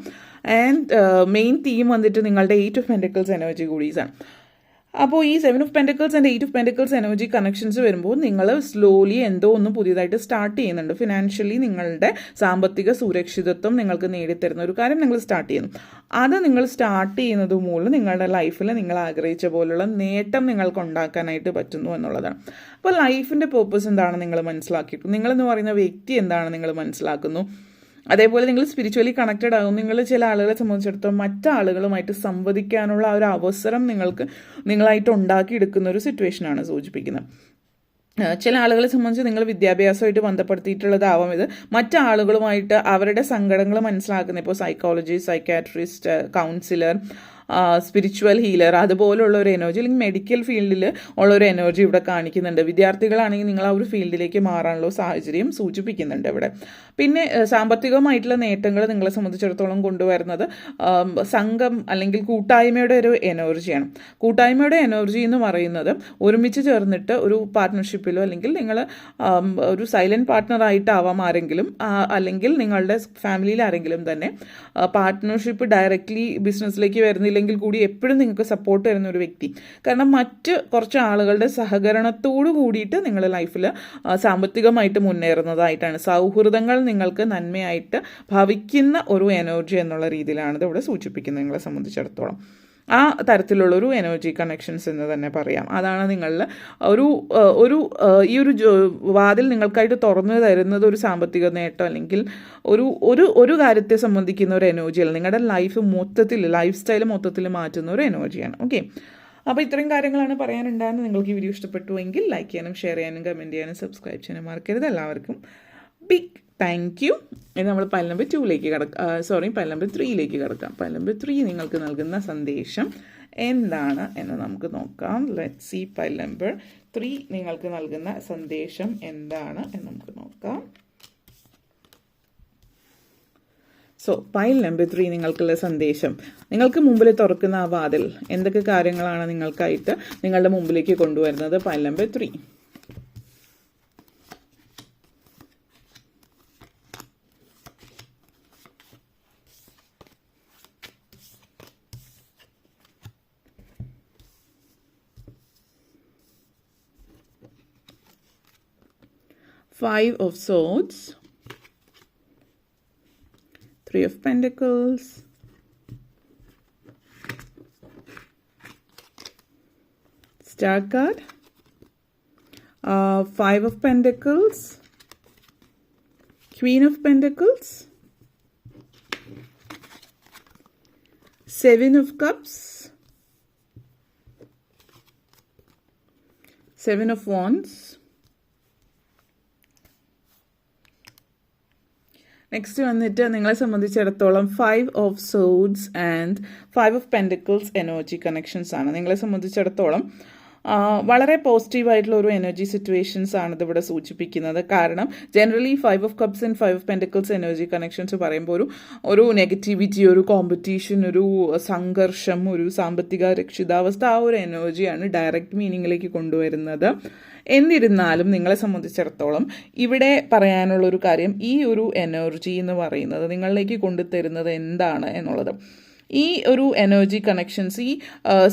Speaker 1: മെയിൻ തീം വന്നിട്ട് നിങ്ങളുടെ 8 ഓഫ് പെൻറ്റക്കിൾസ് എനർജി കൂടീസാണ്. അപ്പോൾ ഈ 7 of pentacles and 8 of pentacles energy connections വരുമ്പോൾ നിങ്ങൾ സ്ലോലി എന്തോ ഒന്ന് പുതിയതായിട്ട് സ്റ്റാർട്ട് ചെയ്യുന്നുണ്ട്. ഫിനാൻഷ്യലി നിങ്ങളുടെ സാമ്പത്തിക സുരക്ഷിതത്വം നിങ്ങൾക്ക് നേടിത്തരുന്ന ഒരു കാര്യം നിങ്ങൾ സ്റ്റാർട്ട് ചെയ്യുന്നു. അത് നിങ്ങൾ സ്റ്റാർട്ട് ചെയ്യുന്നത് മൂലം നിങ്ങളുടെ ലൈഫിൽ നിങ്ങൾ ആഗ്രഹിച്ച പോലുള്ള നേട്ടം നിങ്ങൾക്ക് ഉണ്ടാക്കാനായിട്ട് പറ്റുന്നു എന്നുള്ളതാണ്. അപ്പോൾ ലൈഫിൻ്റെ പേർപ്പസ് എന്താണ് നിങ്ങൾ മനസ്സിലാക്കിയിട്ടു, നിങ്ങളെന്ന് പറയുന്ന വ്യക്തി എന്താണ് നിങ്ങൾ മനസ്സിലാക്കുന്നു. അതേപോലെ നിങ്ങൾ സ്പിരിച്വലി കണക്റ്റഡ് ആകും. നിങ്ങൾ ചില ആളുകളെ സംബന്ധിച്ചിടത്തോളം മറ്റാളുകളുമായിട്ട് സംവദിക്കാനുള്ള ആ ഒരു അവസരം നിങ്ങളായിട്ട് ഉണ്ടാക്കിയെടുക്കുന്ന ഒരു സിറ്റുവേഷനാണ് സൂചിപ്പിക്കുന്നത്. ചില ആളുകളെ സംബന്ധിച്ച് നിങ്ങൾ വിദ്യാഭ്യാസമായിട്ട് ബന്ധപ്പെടുത്തിയിട്ടുള്ളതാവാം ഇത്. മറ്റാളുകളുമായിട്ട് അവരുടെ സങ്കടങ്ങൾ മനസ്സിലാക്കുന്ന, ഇപ്പോൾ psychologist, psychiatrist, councillor, spiritual healer അതുപോലുള്ള ഒരു എനർജി, അല്ലെങ്കിൽ മെഡിക്കൽ ഫീൽഡിൽ ഉള്ളൊരു എനർജി ഇവിടെ കാണിക്കുന്നുണ്ട്. വിദ്യാർത്ഥികളാണെങ്കിൽ നിങ്ങൾ ആ ഒരു ഫീൽഡിലേക്ക് മാറാനുള്ള സാഹചര്യം സൂചിപ്പിക്കുന്നുണ്ട് ഇവിടെ. പിന്നെ സാമ്പത്തികമായിട്ടുള്ള നേട്ടങ്ങൾ നിങ്ങളെ സംബന്ധിച്ചിടത്തോളം കൊണ്ടുവരുന്നത് സംഘം അല്ലെങ്കിൽ കൂട്ടായ്മയുടെ ഒരു എനർജിയാണ്. കൂട്ടായ്മയുടെ എനർജി എന്ന് പറയുന്നത് ഒരുമിച്ച് ചേർന്നിട്ട് ഒരു പാർട്ട്ണർഷിപ്പിലോ, അല്ലെങ്കിൽ നിങ്ങൾ ഒരു സൈലൻറ്റ് പാർട്ട്ണറായിട്ടാവാം ആരെങ്കിലും, അല്ലെങ്കിൽ നിങ്ങളുടെ ഫാമിലിയിൽ ആരെങ്കിലും തന്നെ പാർട്ട്ണർഷിപ്പ് ഡയറക്റ്റ്ലി ബിസിനസ്സിലേക്ക് വരുന്നില്ല ഇല്ലെങ്കിൽ കൂടി എപ്പോഴും നിങ്ങൾക്ക് സപ്പോർട്ട് തരുന്ന ഒരു വ്യക്തി. കാരണം മറ്റ് കുറച്ച് ആളുകളുടെ സഹകരണത്തോടു കൂടിയിട്ട് നിങ്ങൾ ലൈഫിൽ സാമ്പത്തികമായിട്ട് മുന്നേറുന്നതായിട്ടാണ്. സൗഹൃദങ്ങൾ നിങ്ങൾക്ക് നന്മയായിട്ട് ഭവിക്കുന്ന ഒരു എനർജി എന്നുള്ള രീതിയിലാണ് ഇത് ഇവിടെ സൂചിപ്പിക്കുന്നത് നിങ്ങളെ സംബന്ധിച്ചിടത്തോളം. ആ തരത്തിലുള്ളൊരു എനർജി കണക്ഷൻസ് എന്ന് തന്നെ പറയാം. അതാണ് നിങ്ങളിൽ ഈ ഒരു വാതിൽ നിങ്ങൾക്കായിട്ട് തുറന്നു തരുന്നത് ഒരു സാമ്പത്തിക നേട്ടം അല്ലെങ്കിൽ ഒരു കാര്യത്തെ സംബന്ധിക്കുന്ന ഒരു എനർജിയല്ല, നിങ്ങളുടെ ലൈഫ് സ്റ്റൈൽ മൊത്തത്തിൽ മാറ്റുന്ന ഒരു എനർജിയാണ്. ഓക്കെ, അപ്പോൾ ഇത്രയും കാര്യങ്ങളാണ് പറയാനുണ്ടായിരുന്നത്. നിങ്ങൾക്ക് ഈ വീഡിയോ ഇഷ്ടപ്പെട്ടുവെങ്കിൽ ലൈക്ക് ചെയ്യാനും ഷെയർ ചെയ്യാനും കമൻറ്റ് ചെയ്യാനും സബ്സ്ക്രൈബ് ചെയ്യാനും മറക്കരുത്. എല്ലാവർക്കും ബിഗ് താങ്ക് യു. ഇനി നമ്മൾ പൈൽ നമ്പർ 2ലേക്ക് പൈൽ നമ്പർ 3ലേക്ക് കിടക്കാം. പൈൽ നമ്പർ 3 നിങ്ങൾക്ക് നൽകുന്ന സന്ദേശം എന്താണ് എന്ന് നമുക്ക് നോക്കാം. ലെറ്റ് സി പൈൽ നമ്പർ 3 നിങ്ങൾക്ക് നൽകുന്ന സന്ദേശം എന്താണ് എന്ന് നമുക്ക് നോക്കാം. പൈൽ നമ്പർ 3 നിങ്ങൾക്കുള്ള സന്ദേശം, നിങ്ങൾക്ക് മുമ്പിൽ തുറക്കുന്ന ആ വാതിൽ എന്തൊക്കെ കാര്യങ്ങളാണ് നിങ്ങൾക്കായിട്ട് നിങ്ങളുടെ മുമ്പിലേക്ക് കൊണ്ടുവരുന്നത്. Pile number 3. Five of Swords, 3 of Pentacles, Star card, 5 of Pentacles, Queen of Pentacles, 7 of Cups, 7 of Wands. Next വന്നിട്ട് നിങ്ങളെ സംബന്ധിച്ചിടത്തോളം 5 of swords and 5 of pentacles energy connections ആണ്. നിങ്ങളെ സംബന്ധിച്ചിടത്തോളം വളരെ പോസിറ്റീവായിട്ടുള്ള ഒരു എനർജി സിറ്റുവേഷൻസ് ആണ് ഇതിവിടെ സൂചിപ്പിക്കുന്നത്. കാരണം generally 5 of cups and 5 of pentacles energy connections പറയുമ്പോൾ ഒരു നെഗറ്റിവിറ്റി, ഒരു കോമ്പറ്റീഷൻ, ഒരു സംഘർഷം, ഒരു സാമ്പത്തിക രക്ഷിതാവസ്ഥ, ആ ഒരു എനർജിയാണ് ഡയറക്റ്റ് മീനിങ്ങിലേക്ക് കൊണ്ടുവരുന്നത്. എന്നിരുന്നാലും നിങ്ങളെ സംബന്ധിച്ചിടത്തോളം ഇവിടെ പറയാനുള്ളൊരു കാര്യം, ഈ ഒരു എനർജി എന്ന് പറയുന്നത് നിങ്ങളിലേക്ക് കൊണ്ടുതരുന്നത് എന്താണ് എന്നുള്ളത്. ഈ ഒരു എനർജി കണക്ഷൻസ് ഈ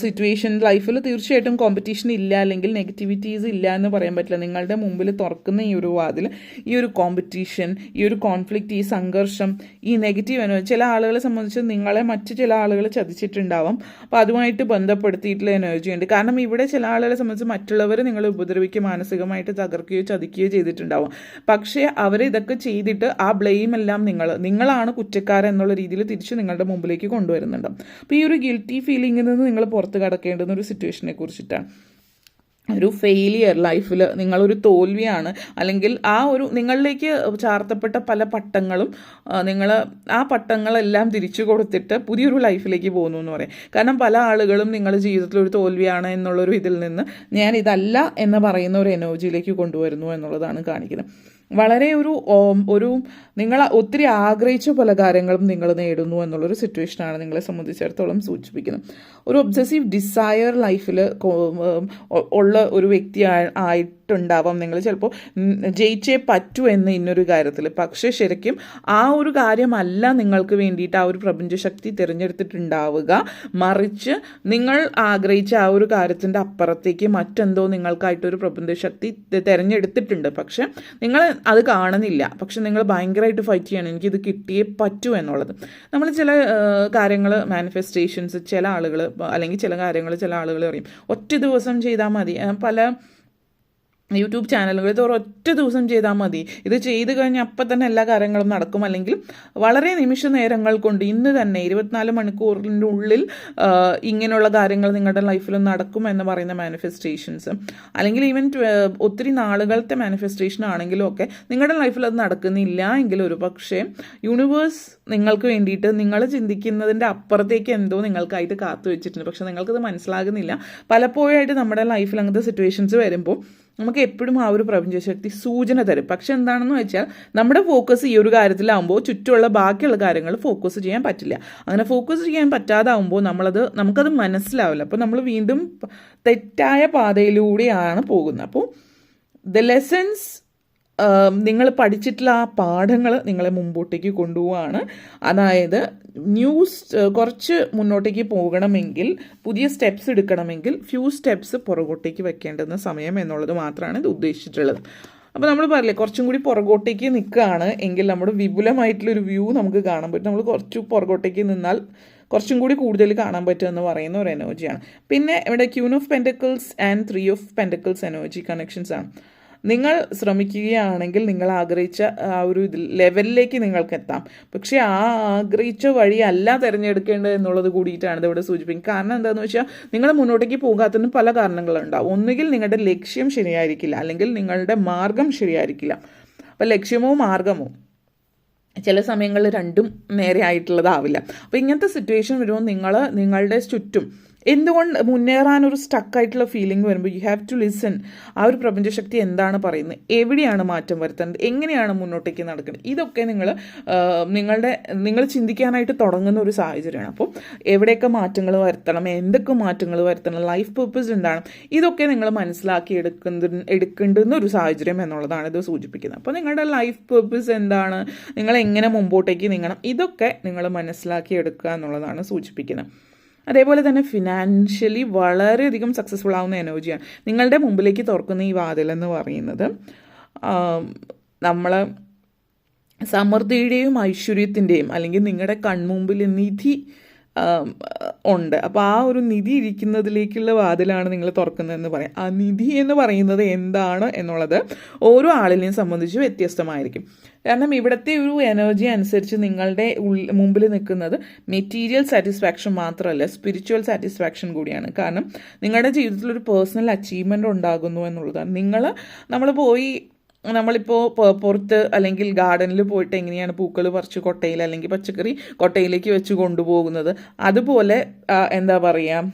Speaker 1: സിറ്റുവേഷൻ ലൈഫിൽ തീർച്ചയായിട്ടും കോമ്പറ്റീഷൻ ഇല്ല അല്ലെങ്കിൽ നെഗറ്റിവിറ്റീസ് ഇല്ല എന്ന് പറയാൻ പറ്റില്ല. നിങ്ങളുടെ മുമ്പിൽ തുറക്കുന്ന ഈ ഒരു വാതിൽ, ഈ ഒരു കോമ്പറ്റീഷൻ, ഈ ഒരു കോൺഫ്ലിക്റ്റ്, ഈ സംഘർഷം, ഈ നെഗറ്റീവ് എനർജി ചില ആളുകളെ സംബന്ധിച്ച് നിങ്ങളെ മറ്റ് ചില ആളുകൾ ചതിച്ചിട്ടുണ്ടാവാം. അപ്പോൾ അതുമായിട്ട് ബന്ധപ്പെടുത്തിയിട്ടുള്ള എനർജി ഉണ്ട്. കാരണം ഇവിടെ ചില ആളുകളെ സംബന്ധിച്ച് മറ്റുള്ളവർ നിങ്ങളെ ഉപദ്രവിക്കുകയോ മാനസികമായിട്ട് തകർക്കുകയോ ചതിക്കുകയോ ചെയ്തിട്ടുണ്ടാവാം. പക്ഷേ അവർ ഇതൊക്കെ ചെയ്തിട്ട് ആ ബ്ലെയിം എല്ലാം നിങ്ങളാണ് കുറ്റക്കാരൻ എന്നുള്ള രീതിയിൽ തിരിച്ച് നിങ്ങളുടെ മുമ്പിലേക്ക് കൊണ്ടുവരുന്നത്. അപ്പോൾ ഈ ഒരു ഗിൽറ്റി ഫീലിംഗിൽ നിന്ന് നിങ്ങൾ പുറത്ത് കടക്കേണ്ടുന്ന ഒരു സിറ്റുവേഷനെ കുറിച്ചിട്ടാണ്. ഒരു ഫെയിലിയർ ലൈഫിൽ നിങ്ങളൊരു തോൽവിയാണ്, അല്ലെങ്കിൽ ആ ഒരു നിങ്ങളിലേക്ക് ചാർത്തപ്പെട്ട പല പട്ടങ്ങളും നിങ്ങൾ ആ പട്ടങ്ങളെല്ലാം തിരിച്ചു കൊടുത്തിട്ട് പുതിയൊരു ലൈഫിലേക്ക് പോകുന്നു എന്ന് പറയാം. കാരണം പല ആളുകളും നിങ്ങളുടെ ജീവിതത്തിൽ ഒരു തോൽവിയാണ് എന്നുള്ളൊരു ഇതിൽ നിന്ന് ഞാൻ ഇതല്ല എന്ന് പറയുന്ന ഒരു എനർജിയിലേക്ക് കൊണ്ടുവരുന്നു എന്നുള്ളതാണ് കാണിക്കുന്നത്. വളരെ ഒരു നിങ്ങൾ ഒത്തിരി ആഗ്രഹിച്ച പല കാര്യങ്ങളും നിങ്ങൾ നേടുന്നു എന്നുള്ളൊരു സിറ്റുവേഷനാണ് നിങ്ങളെ സംബന്ധിച്ചിടത്തോളം സൂചിപ്പിക്കുന്നത്. ഒരു ഒബ്സസീവ് ഡിസയർ ലൈഫിൽ ഉള്ള ഒരു വ്യക്തി ആയിട്ടുണ്ടാവാം. നിങ്ങൾ ചിലപ്പോൾ ജയിച്ചേ പറ്റൂ എന്ന് ഇന്നൊരു കാര്യത്തിൽ, പക്ഷേ ശരിക്കും ആ ഒരു കാര്യമല്ല നിങ്ങൾക്ക് വേണ്ടിയിട്ട് ആ ഒരു പ്രപഞ്ചശക്തി തിരഞ്ഞെടുത്തിട്ടുണ്ടാവുക. മറിച്ച് നിങ്ങൾ ആഗ്രഹിച്ച ആ ഒരു കാര്യത്തിൻ്റെ അപ്പുറത്തേക്ക് മറ്റെന്തോ നിങ്ങൾക്കായിട്ടൊരു പ്രപഞ്ചശക്തി തിരഞ്ഞെടുത്തിട്ടുണ്ട്. പക്ഷെ നിങ്ങൾ അത് കാണുന്നില്ല. പക്ഷെ നിങ്ങൾ ഭയങ്കരമായിട്ട് ഫൈറ്റ് ചെയ്യണം, എനിക്കിത് കിട്ടിയേ പറ്റൂ എന്നുള്ളത്. നമ്മൾ ചില കാര്യങ്ങൾ മാനിഫെസ്റ്റേഷൻസ് ചില ആളുകൾ അല്ലെങ്കിൽ ചില കാര്യങ്ങൾ ചില ആളുകൾ പറയും ഒറ്റ ദിവസം ചെയ്താൽ മതി. പല യൂട്യൂബ് ചാനലുകൾ ഇത് ഒറ്റ ദിവസം ചെയ്താൽ മതി, ഇത് ചെയ്ത് കഴിഞ്ഞാൽ അപ്പം തന്നെ എല്ലാ കാര്യങ്ങളും നടക്കും, അല്ലെങ്കിൽ വളരെ നിമിഷ നേരങ്ങൾ കൊണ്ട് ഇന്ന് തന്നെ 24 മണിക്കൂറിൻ്റെ ഉള്ളിൽ ഇങ്ങനെയുള്ള കാര്യങ്ങൾ നിങ്ങളുടെ ലൈഫിൽ നടക്കും എന്ന് പറയുന്ന മാനിഫെസ്റ്റേഷൻസ്, അല്ലെങ്കിൽ ഈവൻ ഒത്തിരി നാളുകളത്തെ മാനിഫെസ്റ്റേഷൻ ആണെങ്കിലും ഒക്കെ നിങ്ങളുടെ ലൈഫിൽ അത് നടക്കുന്നില്ല എങ്കിൽ ഒരു പക്ഷേ യൂണിവേഴ്സ് നിങ്ങൾക്ക് വേണ്ടിയിട്ട് നിങ്ങൾ ചിന്തിക്കുന്നതിൻ്റെ അപ്പുറത്തേക്ക് എന്തോ നിങ്ങൾക്കായിട്ട് കാത്തു വെച്ചിട്ടുണ്ട്. പക്ഷെ നിങ്ങൾക്കത് മനസ്സിലാകുന്നില്ല. പലപ്പോഴായിട്ട് നമ്മുടെ ലൈഫിൽ അങ്ങനത്തെ സിറ്റുവേഷൻസ് വരുമ്പോൾ നമുക്ക് എപ്പോഴും ആ ഒരു പ്രപഞ്ചശക്തി സൂചന തരും. പക്ഷെ എന്താണെന്ന് വെച്ചാൽ നമ്മുടെ ഫോക്കസ് ഈ ഒരു കാര്യത്തിലാവുമ്പോൾ ചുറ്റുമുള്ള ബാക്കിയുള്ള കാര്യങ്ങൾ ഫോക്കസ് ചെയ്യാൻ പറ്റില്ല. അങ്ങനെ ഫോക്കസ് ചെയ്യാൻ പറ്റാതാവുമ്പോൾ നമുക്കത് മനസ്സിലാവില്ല. അപ്പോൾ നമ്മൾ വീണ്ടും തെറ്റായ പാതയിലൂടെയാണ് പോകുന്നത്. അപ്പോൾ ദ ലെസൺസ് നിങ്ങൾ പഠിച്ചിട്ടുള്ള ആ പാഠങ്ങൾ നിങ്ങളെ മുമ്പോട്ടേക്ക് കൊണ്ടുപോവാണ്. അതായത് കുറച്ച് മുന്നോട്ടേക്ക് പോകണമെങ്കിൽ, പുതിയ സ്റ്റെപ്സ് എടുക്കണമെങ്കിൽ ഫ്യൂ സ്റ്റെപ്സ് പുറകോട്ടേക്ക് വെക്കേണ്ടുന്ന സമയം എന്നുള്ളത് മാത്രമാണ് ഇത് ഉദ്ദേശിച്ചിട്ടുള്ളത്. അപ്പോൾ നമ്മൾ പറയില്ലേ, കുറച്ചും കൂടി പുറകോട്ടേക്ക് നിൽക്കുകയാണ് എങ്കിൽ നമ്മുടെ വിപുലമായിട്ടുള്ളൊരു വ്യൂ നമുക്ക് കാണാൻ പറ്റും. നമ്മൾ കുറച്ച് പുറകോട്ടേക്ക് നിന്നാൽ കുറച്ചും കൂടി കൂടുതൽ കാണാൻ പറ്റുമെന്ന് പറയുന്ന ഒരു എനർജിയാണ്. പിന്നെ ഇവിടെ queen of pentacles and 3 of pentacles energy connections ആണ്. നിങ്ങൾ ശ്രമിക്കുകയാണെങ്കിൽ നിങ്ങൾ ആഗ്രഹിച്ച ആ ഒരു ലെവലിലേക്ക് നിങ്ങൾക്ക് എത്താം. പക്ഷേ ആ ആഗ്രഹിച്ച വഴിയല്ല തിരഞ്ഞെടുക്കേണ്ടത് എന്നുള്ളത് കൂടിയിട്ടാണ് ഇതിവിടെ സൂചിപ്പിക്കുന്നത്. കാരണം എന്താണെന്ന് വെച്ചാൽ നിങ്ങൾ മുന്നോട്ടേക്ക് പോകാത്തതിന് പല കാരണങ്ങളുണ്ടാവും. ഒന്നുകിൽ നിങ്ങളുടെ ലക്ഷ്യം ശരിയായിരിക്കില്ല, അല്ലെങ്കിൽ നിങ്ങളുടെ മാർഗം ശരിയായിരിക്കില്ല. അപ്പോൾ ലക്ഷ്യമോ മാർഗമോ ചില സമയങ്ങളിൽ രണ്ടും നേരെ ആയിട്ടുള്ളതാവില്ല. അപ്പോൾ ഇങ്ങനത്തെ സിറ്റുവേഷൻ വരുമ്പോൾ നിങ്ങളുടെ ചുറ്റും എന്തുകൊണ്ട് മുന്നേറാനൊരു സ്റ്റക്കായിട്ടുള്ള ഫീലിംഗ് വരുമ്പോൾ യു ഹാവ് ടു ലിസൺ. ആ ഒരു പ്രപഞ്ചശക്തി എന്താണ് പറയുന്നത്, എവിടെയാണ് മാറ്റം വരുത്തേണ്ടത്, എങ്ങനെയാണ് മുന്നോട്ടേക്ക് നടക്കുന്നത്, ഇതൊക്കെ നിങ്ങൾ ചിന്തിക്കാനായിട്ട് തുടങ്ങുന്ന ഒരു സാഹചര്യമാണ്. അപ്പോൾ എവിടെയൊക്കെ മാറ്റങ്ങൾ വരുത്തണം, എന്തൊക്കെ മാറ്റങ്ങൾ വരുത്തണം, ലൈഫ് പർപ്പസ് എന്താണ്, ഇതൊക്കെ നിങ്ങൾ മനസ്സിലാക്കി എടുക്കേണ്ടുന്ന ഒരു സാഹചര്യം എന്നുള്ളതാണ് ഇത് സൂചിപ്പിക്കുന്നത്. അപ്പോൾ നിങ്ങളുടെ ലൈഫ് പർപ്പസ് എന്താണ്, നിങ്ങൾ എങ്ങനെ മുമ്പോട്ടേക്ക് നീങ്ങണം, ഇതൊക്കെ നിങ്ങൾ മനസ്സിലാക്കി എടുക്കുക എന്നുള്ളതാണ് സൂചിപ്പിക്കുന്നത്. അതേപോലെ തന്നെ ഫിനാൻഷ്യലി വളരെയധികം സക്സസ്ഫുൾ ആവുന്ന എനർജിയാണ് നിങ്ങളുടെ മുമ്പിലേക്ക് തുറക്കുന്ന ഈ വാതിലെന്ന് പറയുന്നത്. നമ്മൾ സമൃദ്ധിയുടെയും ഐശ്വര്യത്തിൻ്റെയും, അല്ലെങ്കിൽ നിങ്ങളുടെ കൺമുമ്പിൽ നിധി ഉണ്ട്. അപ്പോൾ ആ ഒരു നിധി ഇരിക്കുന്നതിലേക്കുള്ള വാതിലാണ് നിങ്ങൾ തുറക്കുന്നതെന്ന് പറയാം. ആ നിധി എന്ന് പറയുന്നത് എന്താണ് എന്നുള്ളത് ഓരോ ആളിനെയും സംബന്ധിച്ച് വ്യത്യസ്തമായിരിക്കും. കാരണം ഇവിടുത്തെ ഒരു എനർജി അനുസരിച്ച് നിങ്ങളുടെ മുമ്പിൽ നിൽക്കുന്നത് മെറ്റീരിയൽ സാറ്റിസ്ഫാക്ഷൻ മാത്രമല്ല, സ്പിരിച്വൽ സാറ്റിസ്ഫാക്ഷൻ കൂടിയാണ്. കാരണം നിങ്ങളുടെ ജീവിതത്തിൽ ഒരു പേഴ്സണൽ അച്ചീവ്മെൻ്റ് ഉണ്ടാകുന്നു എന്നുള്ളതാണ്. നമ്മളിപ്പോൾ പുറത്ത് അല്ലെങ്കിൽ ഗാർഡനിൽ പോയിട്ട് എങ്ങനെയാണ് പൂക്കൾ പറിച്ച് കൊട്ടയിൽ അല്ലെങ്കിൽ പച്ചക്കറി കൊട്ടയിലേക്ക് വെച്ച് കൊണ്ടുപോകുന്നത്, അതുപോലെ എന്താ പറയുക,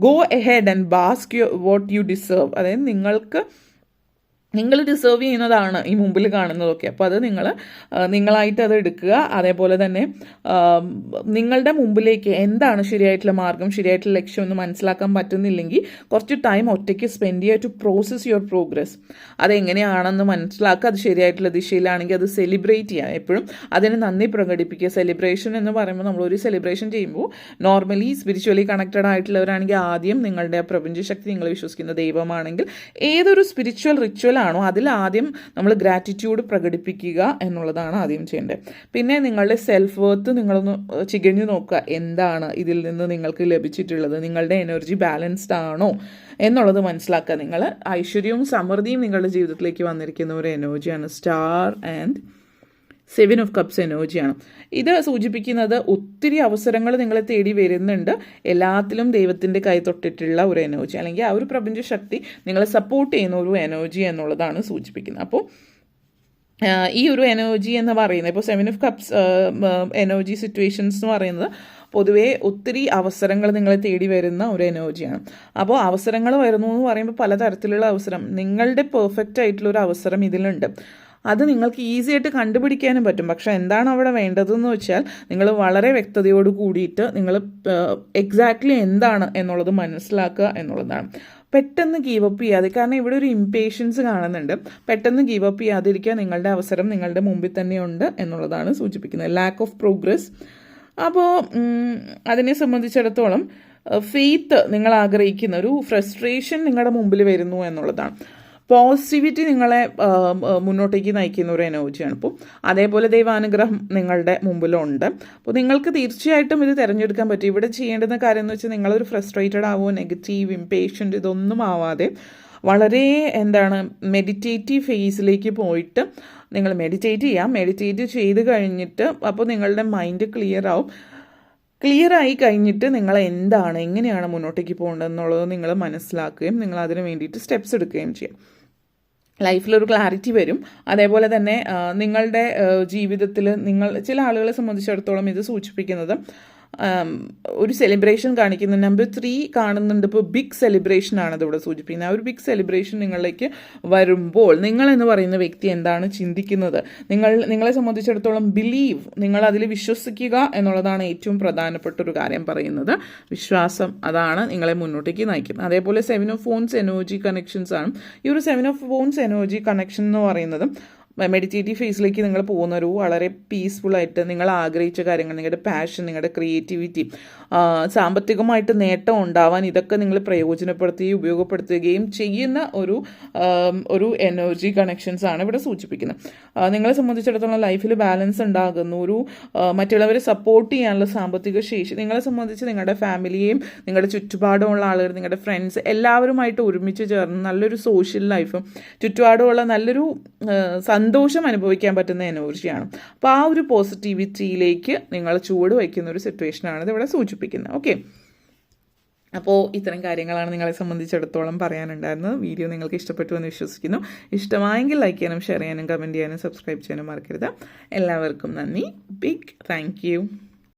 Speaker 1: go ahead and bask what you deserve. അതായത് നിങ്ങൾ ഡിസേർവ് ചെയ്യുന്നതാണ് ഈ മുമ്പിൽ കാണുന്നതൊക്കെ. അപ്പോൾ അത് നിങ്ങളായിട്ട് അത് എടുക്കുക. അതേപോലെ തന്നെ നിങ്ങളുടെ മുമ്പിലേക്ക് എന്താണ് ശരിയായിട്ടുള്ള മാർഗം, ശരിയായിട്ടുള്ള ലക്ഷ്യം എന്ന് മനസ്സിലാക്കാൻ പറ്റുന്നില്ലെങ്കിൽ കുറച്ച് ടൈം ഒറ്റയ്ക്ക് സ്പെൻഡ് ചെയ്യുക ടു പ്രോസസ് യുവർ പ്രോഗ്രസ്. അതെങ്ങനെയാണെന്ന് മനസ്സിലാക്കുക. അത് ശരിയായിട്ടുള്ള ദിശയിലാണെങ്കിൽ അത് സെലിബ്രേറ്റ് ചെയ്യുക. എപ്പോഴും അതിന് നന്ദി പ്രകടിപ്പിക്കുക. സെലിബ്രേഷൻ എന്ന് പറയുമ്പോൾ നമ്മളൊരു സെലിബ്രേഷൻ ചെയ്യുമ്പോൾ നോർമലി സ്പിരിച്വലി കണക്റ്റഡ് ആയിട്ടുള്ളവരാണെങ്കിൽ ആദ്യം നിങ്ങളുടെ പ്രപഞ്ചശക്തി, നിങ്ങൾ വിശ്വസിക്കുന്ന ദൈവമാണെങ്കിൽ ഏതൊരു സ്പിരിച്വൽ റിച്വൽ ആണോ അതിലാദ്യം നമ്മൾ ഗ്രാറ്റിറ്റ്യൂഡ് പ്രകടിപ്പിക്കുക എന്നുള്ളതാണ് ആദ്യം ചെയ്യേണ്ടത്. പിന്നെ നിങ്ങളുടെ സെൽഫ് വർത്ത് നിങ്ങളൊന്ന് ചികഞ്ഞു നോക്കുക. എന്താണ് ഇതിൽ നിന്ന് നിങ്ങൾക്ക് ലഭിച്ചിട്ടുള്ളത്, നിങ്ങളുടെ എനർജി ബാലൻസ്ഡ് ആണോ എന്നുള്ളത് മനസ്സിലാക്കുക. നിങ്ങൾ ഐശ്വര്യവും സമൃദ്ധിയും നിങ്ങളുടെ ജീവിതത്തിലേക്ക് വന്നിരിക്കുന്ന ഒരു എനർജിയാണ് സ്റ്റാർ ആൻഡ് 7 ഓഫ് കപ്സ് എനർജിയാണ്. ഇത് സൂചിപ്പിക്കുന്നത് ഒത്തിരി അവസരങ്ങൾ നിങ്ങളെ തേടി വരുന്നുണ്ട്. എല്ലാത്തിലും ദൈവത്തിൻ്റെ കൈ തൊട്ടിട്ടുള്ള ഒരു എനർജി, അല്ലെങ്കിൽ ആ ഒരു പ്രപഞ്ചശക്തി നിങ്ങളെ സപ്പോർട്ട് ചെയ്യുന്ന ഒരു എനർജി എന്നുള്ളതാണ് സൂചിപ്പിക്കുന്നത്. അപ്പോൾ ഈ ഒരു എനർജി എന്ന് പറയുന്നത്, ഇപ്പോൾ 7 ഓഫ് കപ്സ് എനർജി സിറ്റുവേഷൻസ് എന്ന് പറയുന്നത് പൊതുവേ ഒത്തിരി അവസരങ്ങൾ നിങ്ങളെ തേടി വരുന്ന ഒരു എനർജിയാണ്. അപ്പോൾ അവസരങ്ങൾ വരുന്നു എന്ന് പറയുമ്പോൾ പലതരത്തിലുള്ള അവസരം, നിങ്ങളുടെ പെർഫെക്റ്റ് ആയിട്ടുള്ളൊരു അവസരം ഇതിലുണ്ട്. അത് നിങ്ങൾക്ക് ഈസി ആയിട്ട് കണ്ടുപിടിക്കാനും പറ്റും. പക്ഷേ എന്താണ് അവിടെ വേണ്ടതെന്ന് വെച്ചാൽ നിങ്ങൾ വളരെ വ്യക്തതയോട് കൂടിയിട്ട് നിങ്ങൾ എക്സാക്ട്ലി എന്താണ് എന്നുള്ളത് മനസ്സിലാക്കുക എന്നുള്ളതാണ്. പെട്ടെന്ന് ഗീവ് അപ്പ് ചെയ്യാതെ, കാരണം ഇവിടെ ഒരു ഇംപേഷ്യൻസ് കാണുന്നുണ്ട്. പെട്ടെന്ന് ഗീവ് അപ്പ് ചെയ്യാതിരിക്കുക. നിങ്ങളുടെ അവസരം നിങ്ങളുടെ മുമ്പിൽ തന്നെയുണ്ട് എന്നുള്ളതാണ് സൂചിപ്പിക്കുന്നത്. Lack of progress. അപ്പോൾ അതിനെ സംബന്ധിച്ചിടത്തോളം ഫെയ്ത്ത് നിങ്ങൾ ആഗ്രഹിക്കുന്ന ഒരു ഫ്രസ്ട്രേഷൻ നിങ്ങളുടെ മുമ്പിൽ വരുന്നു എന്നുള്ളതാണ്. പോസിറ്റിവിറ്റി നിങ്ങളെ മുന്നോട്ടേക്ക് നയിക്കുന്ന ഒരു എനർജിയാണ്. അപ്പോൾ അതേപോലെ ദൈവാനുഗ്രഹം നിങ്ങളുടെ മുമ്പിലുണ്ട്. അപ്പോൾ നിങ്ങൾക്ക് തീർച്ചയായിട്ടും ഇത് തിരഞ്ഞെടുക്കാൻ പറ്റും. ഇവിടെ ചെയ്യേണ്ടുന്ന കാര്യം എന്ന് വെച്ചാൽ നിങ്ങളൊരു ഫ്രസ്ട്രേറ്റഡ് ആവുമോ, നെഗറ്റീവ്, ഇംപേഷ്യൻ്റ് ഇതൊന്നും ആവാതെ വളരെ മെഡിറ്റേറ്റീവ് ഫേസിലേക്ക് പോയിട്ട് നിങ്ങൾ മെഡിറ്റേറ്റ് ചെയ്ത് കഴിഞ്ഞിട്ട് അപ്പോൾ നിങ്ങളുടെ മൈൻഡ് ക്ലിയറായി കഴിഞ്ഞിട്ട് നിങ്ങൾ എങ്ങനെയാണ് മുന്നോട്ടേക്ക് പോകേണ്ടതെന്നുള്ളത് നിങ്ങൾ മനസ്സിലാക്കുകയും നിങ്ങൾ അതിന് വേണ്ടിയിട്ട് സ്റ്റെപ്സ് എടുക്കുകയും ചെയ്യും. ലൈഫിലൊരു ക്ലാരിറ്റി വരും. അതേപോലെ തന്നെ നിങ്ങളുടെ ജീവിതത്തിൽ ചില ആളുകളെ സംബന്ധിച്ചിടത്തോളം ഇത് സൂചിപ്പിക്കുന്നത് ഒരു സെലിബ്രേഷൻ കാണിക്കുന്നു. നമ്പർ 3 കാണുന്നുണ്ട്, ഇപ്പോൾ ബിഗ് സെലിബ്രേഷൻ ആണ് ഇതിവിടെ സൂചിപ്പിക്കുന്നത്. ആ ഒരു ബിഗ് സെലിബ്രേഷൻ നിങ്ങളിലേക്ക് വരുമ്പോൾ നിങ്ങളെന്ന് പറയുന്ന വ്യക്തി എന്താണ് ചിന്തിക്കുന്നത്, നിങ്ങളെ സംബന്ധിച്ചിടത്തോളം ബിലീവ്, നിങ്ങൾ അതിൽ വിശ്വസിക്കുക എന്നുള്ളതാണ് ഏറ്റവും പ്രധാനപ്പെട്ട ഒരു കാര്യം പറയുന്നത്. വിശ്വാസം അതാണ് നിങ്ങളെ മുന്നോട്ടേക്ക് നയിക്കുന്നത്. അതേപോലെ 7 ഓഫ് ഫോൺസ് എനർജി കണക്ഷൻസ് ആണ്. ഈ ഒരു 7 ഓഫ് ഫോൺസ് എനർജി കണക്ഷൻ എന്ന് പറയുന്നത് മെഡിറ്റേറ്റീവ് ഫേസിലേക്ക് നിങ്ങൾ പോകുന്നൊരു വളരെ പീസ്ഫുള്ളായിട്ട് നിങ്ങൾ ആഗ്രഹിച്ച കാര്യങ്ങൾ, നിങ്ങളുടെ പാഷൻ, നിങ്ങളുടെ ക്രിയേറ്റിവിറ്റി, സാമ്പത്തികമായിട്ട് നേട്ടം ഉണ്ടാവാൻ ഇതൊക്കെ നിങ്ങൾ പ്രയോജനപ്പെടുത്തുകയും ഉപയോഗപ്പെടുത്തുകയും ചെയ്യുന്ന ഒരു എനർജി കണക്ഷൻസ് ആണ് ഇവിടെ സൂചിപ്പിക്കുന്നത്. നിങ്ങളെ സംബന്ധിച്ചിടത്തോളം ലൈഫിൽ ബാലൻസ് ഉണ്ടാകുന്നു, മറ്റുള്ളവരെ സപ്പോർട്ട് ചെയ്യാനുള്ള സാമ്പത്തിക ശേഷി, നിങ്ങളെ സംബന്ധിച്ച് നിങ്ങളുടെ ഫാമിലിയെയും നിങ്ങളുടെ ചുറ്റുപാടുമുള്ള ആളുകൾ, നിങ്ങളുടെ ഫ്രണ്ട്സ് എല്ലാവരുമായിട്ട് ഒരുമിച്ച് ചേർന്ന് നല്ലൊരു സോഷ്യൽ ലൈഫും ചുറ്റുപാടുമുള്ള നല്ലൊരു സന്തോഷം അനുഭവിക്കാൻ പറ്റുന്ന എനർജിയാണ്. അപ്പോൾ ആ ഒരു പോസിറ്റിവിറ്റിയിലേക്ക് നിങ്ങൾ ചുവട് വയ്ക്കുന്ന ഒരു സിറ്റുവേഷനാണ് ഇത് ഇവിടെ സൂചിപ്പിക്കുന്നത്. ഓക്കെ, അപ്പോൾ ഇത്തരം കാര്യങ്ങളാണ് നിങ്ങളെ സംബന്ധിച്ചിടത്തോളം പറയാനുണ്ടായിരുന്നത്. വീഡിയോ നിങ്ങൾക്ക് ഇഷ്ടപ്പെട്ടു എന്ന് വിശ്വസിക്കുന്നു. ഇഷ്ടമായെങ്കിൽ ലൈക്ക് ചെയ്യാനും ഷെയർ ചെയ്യാനും കമൻറ്റ് ചെയ്യാനും സബ്സ്ക്രൈബ് ചെയ്യാനും മറക്കരുത്. എല്ലാവർക്കും നന്ദി. Big thank U.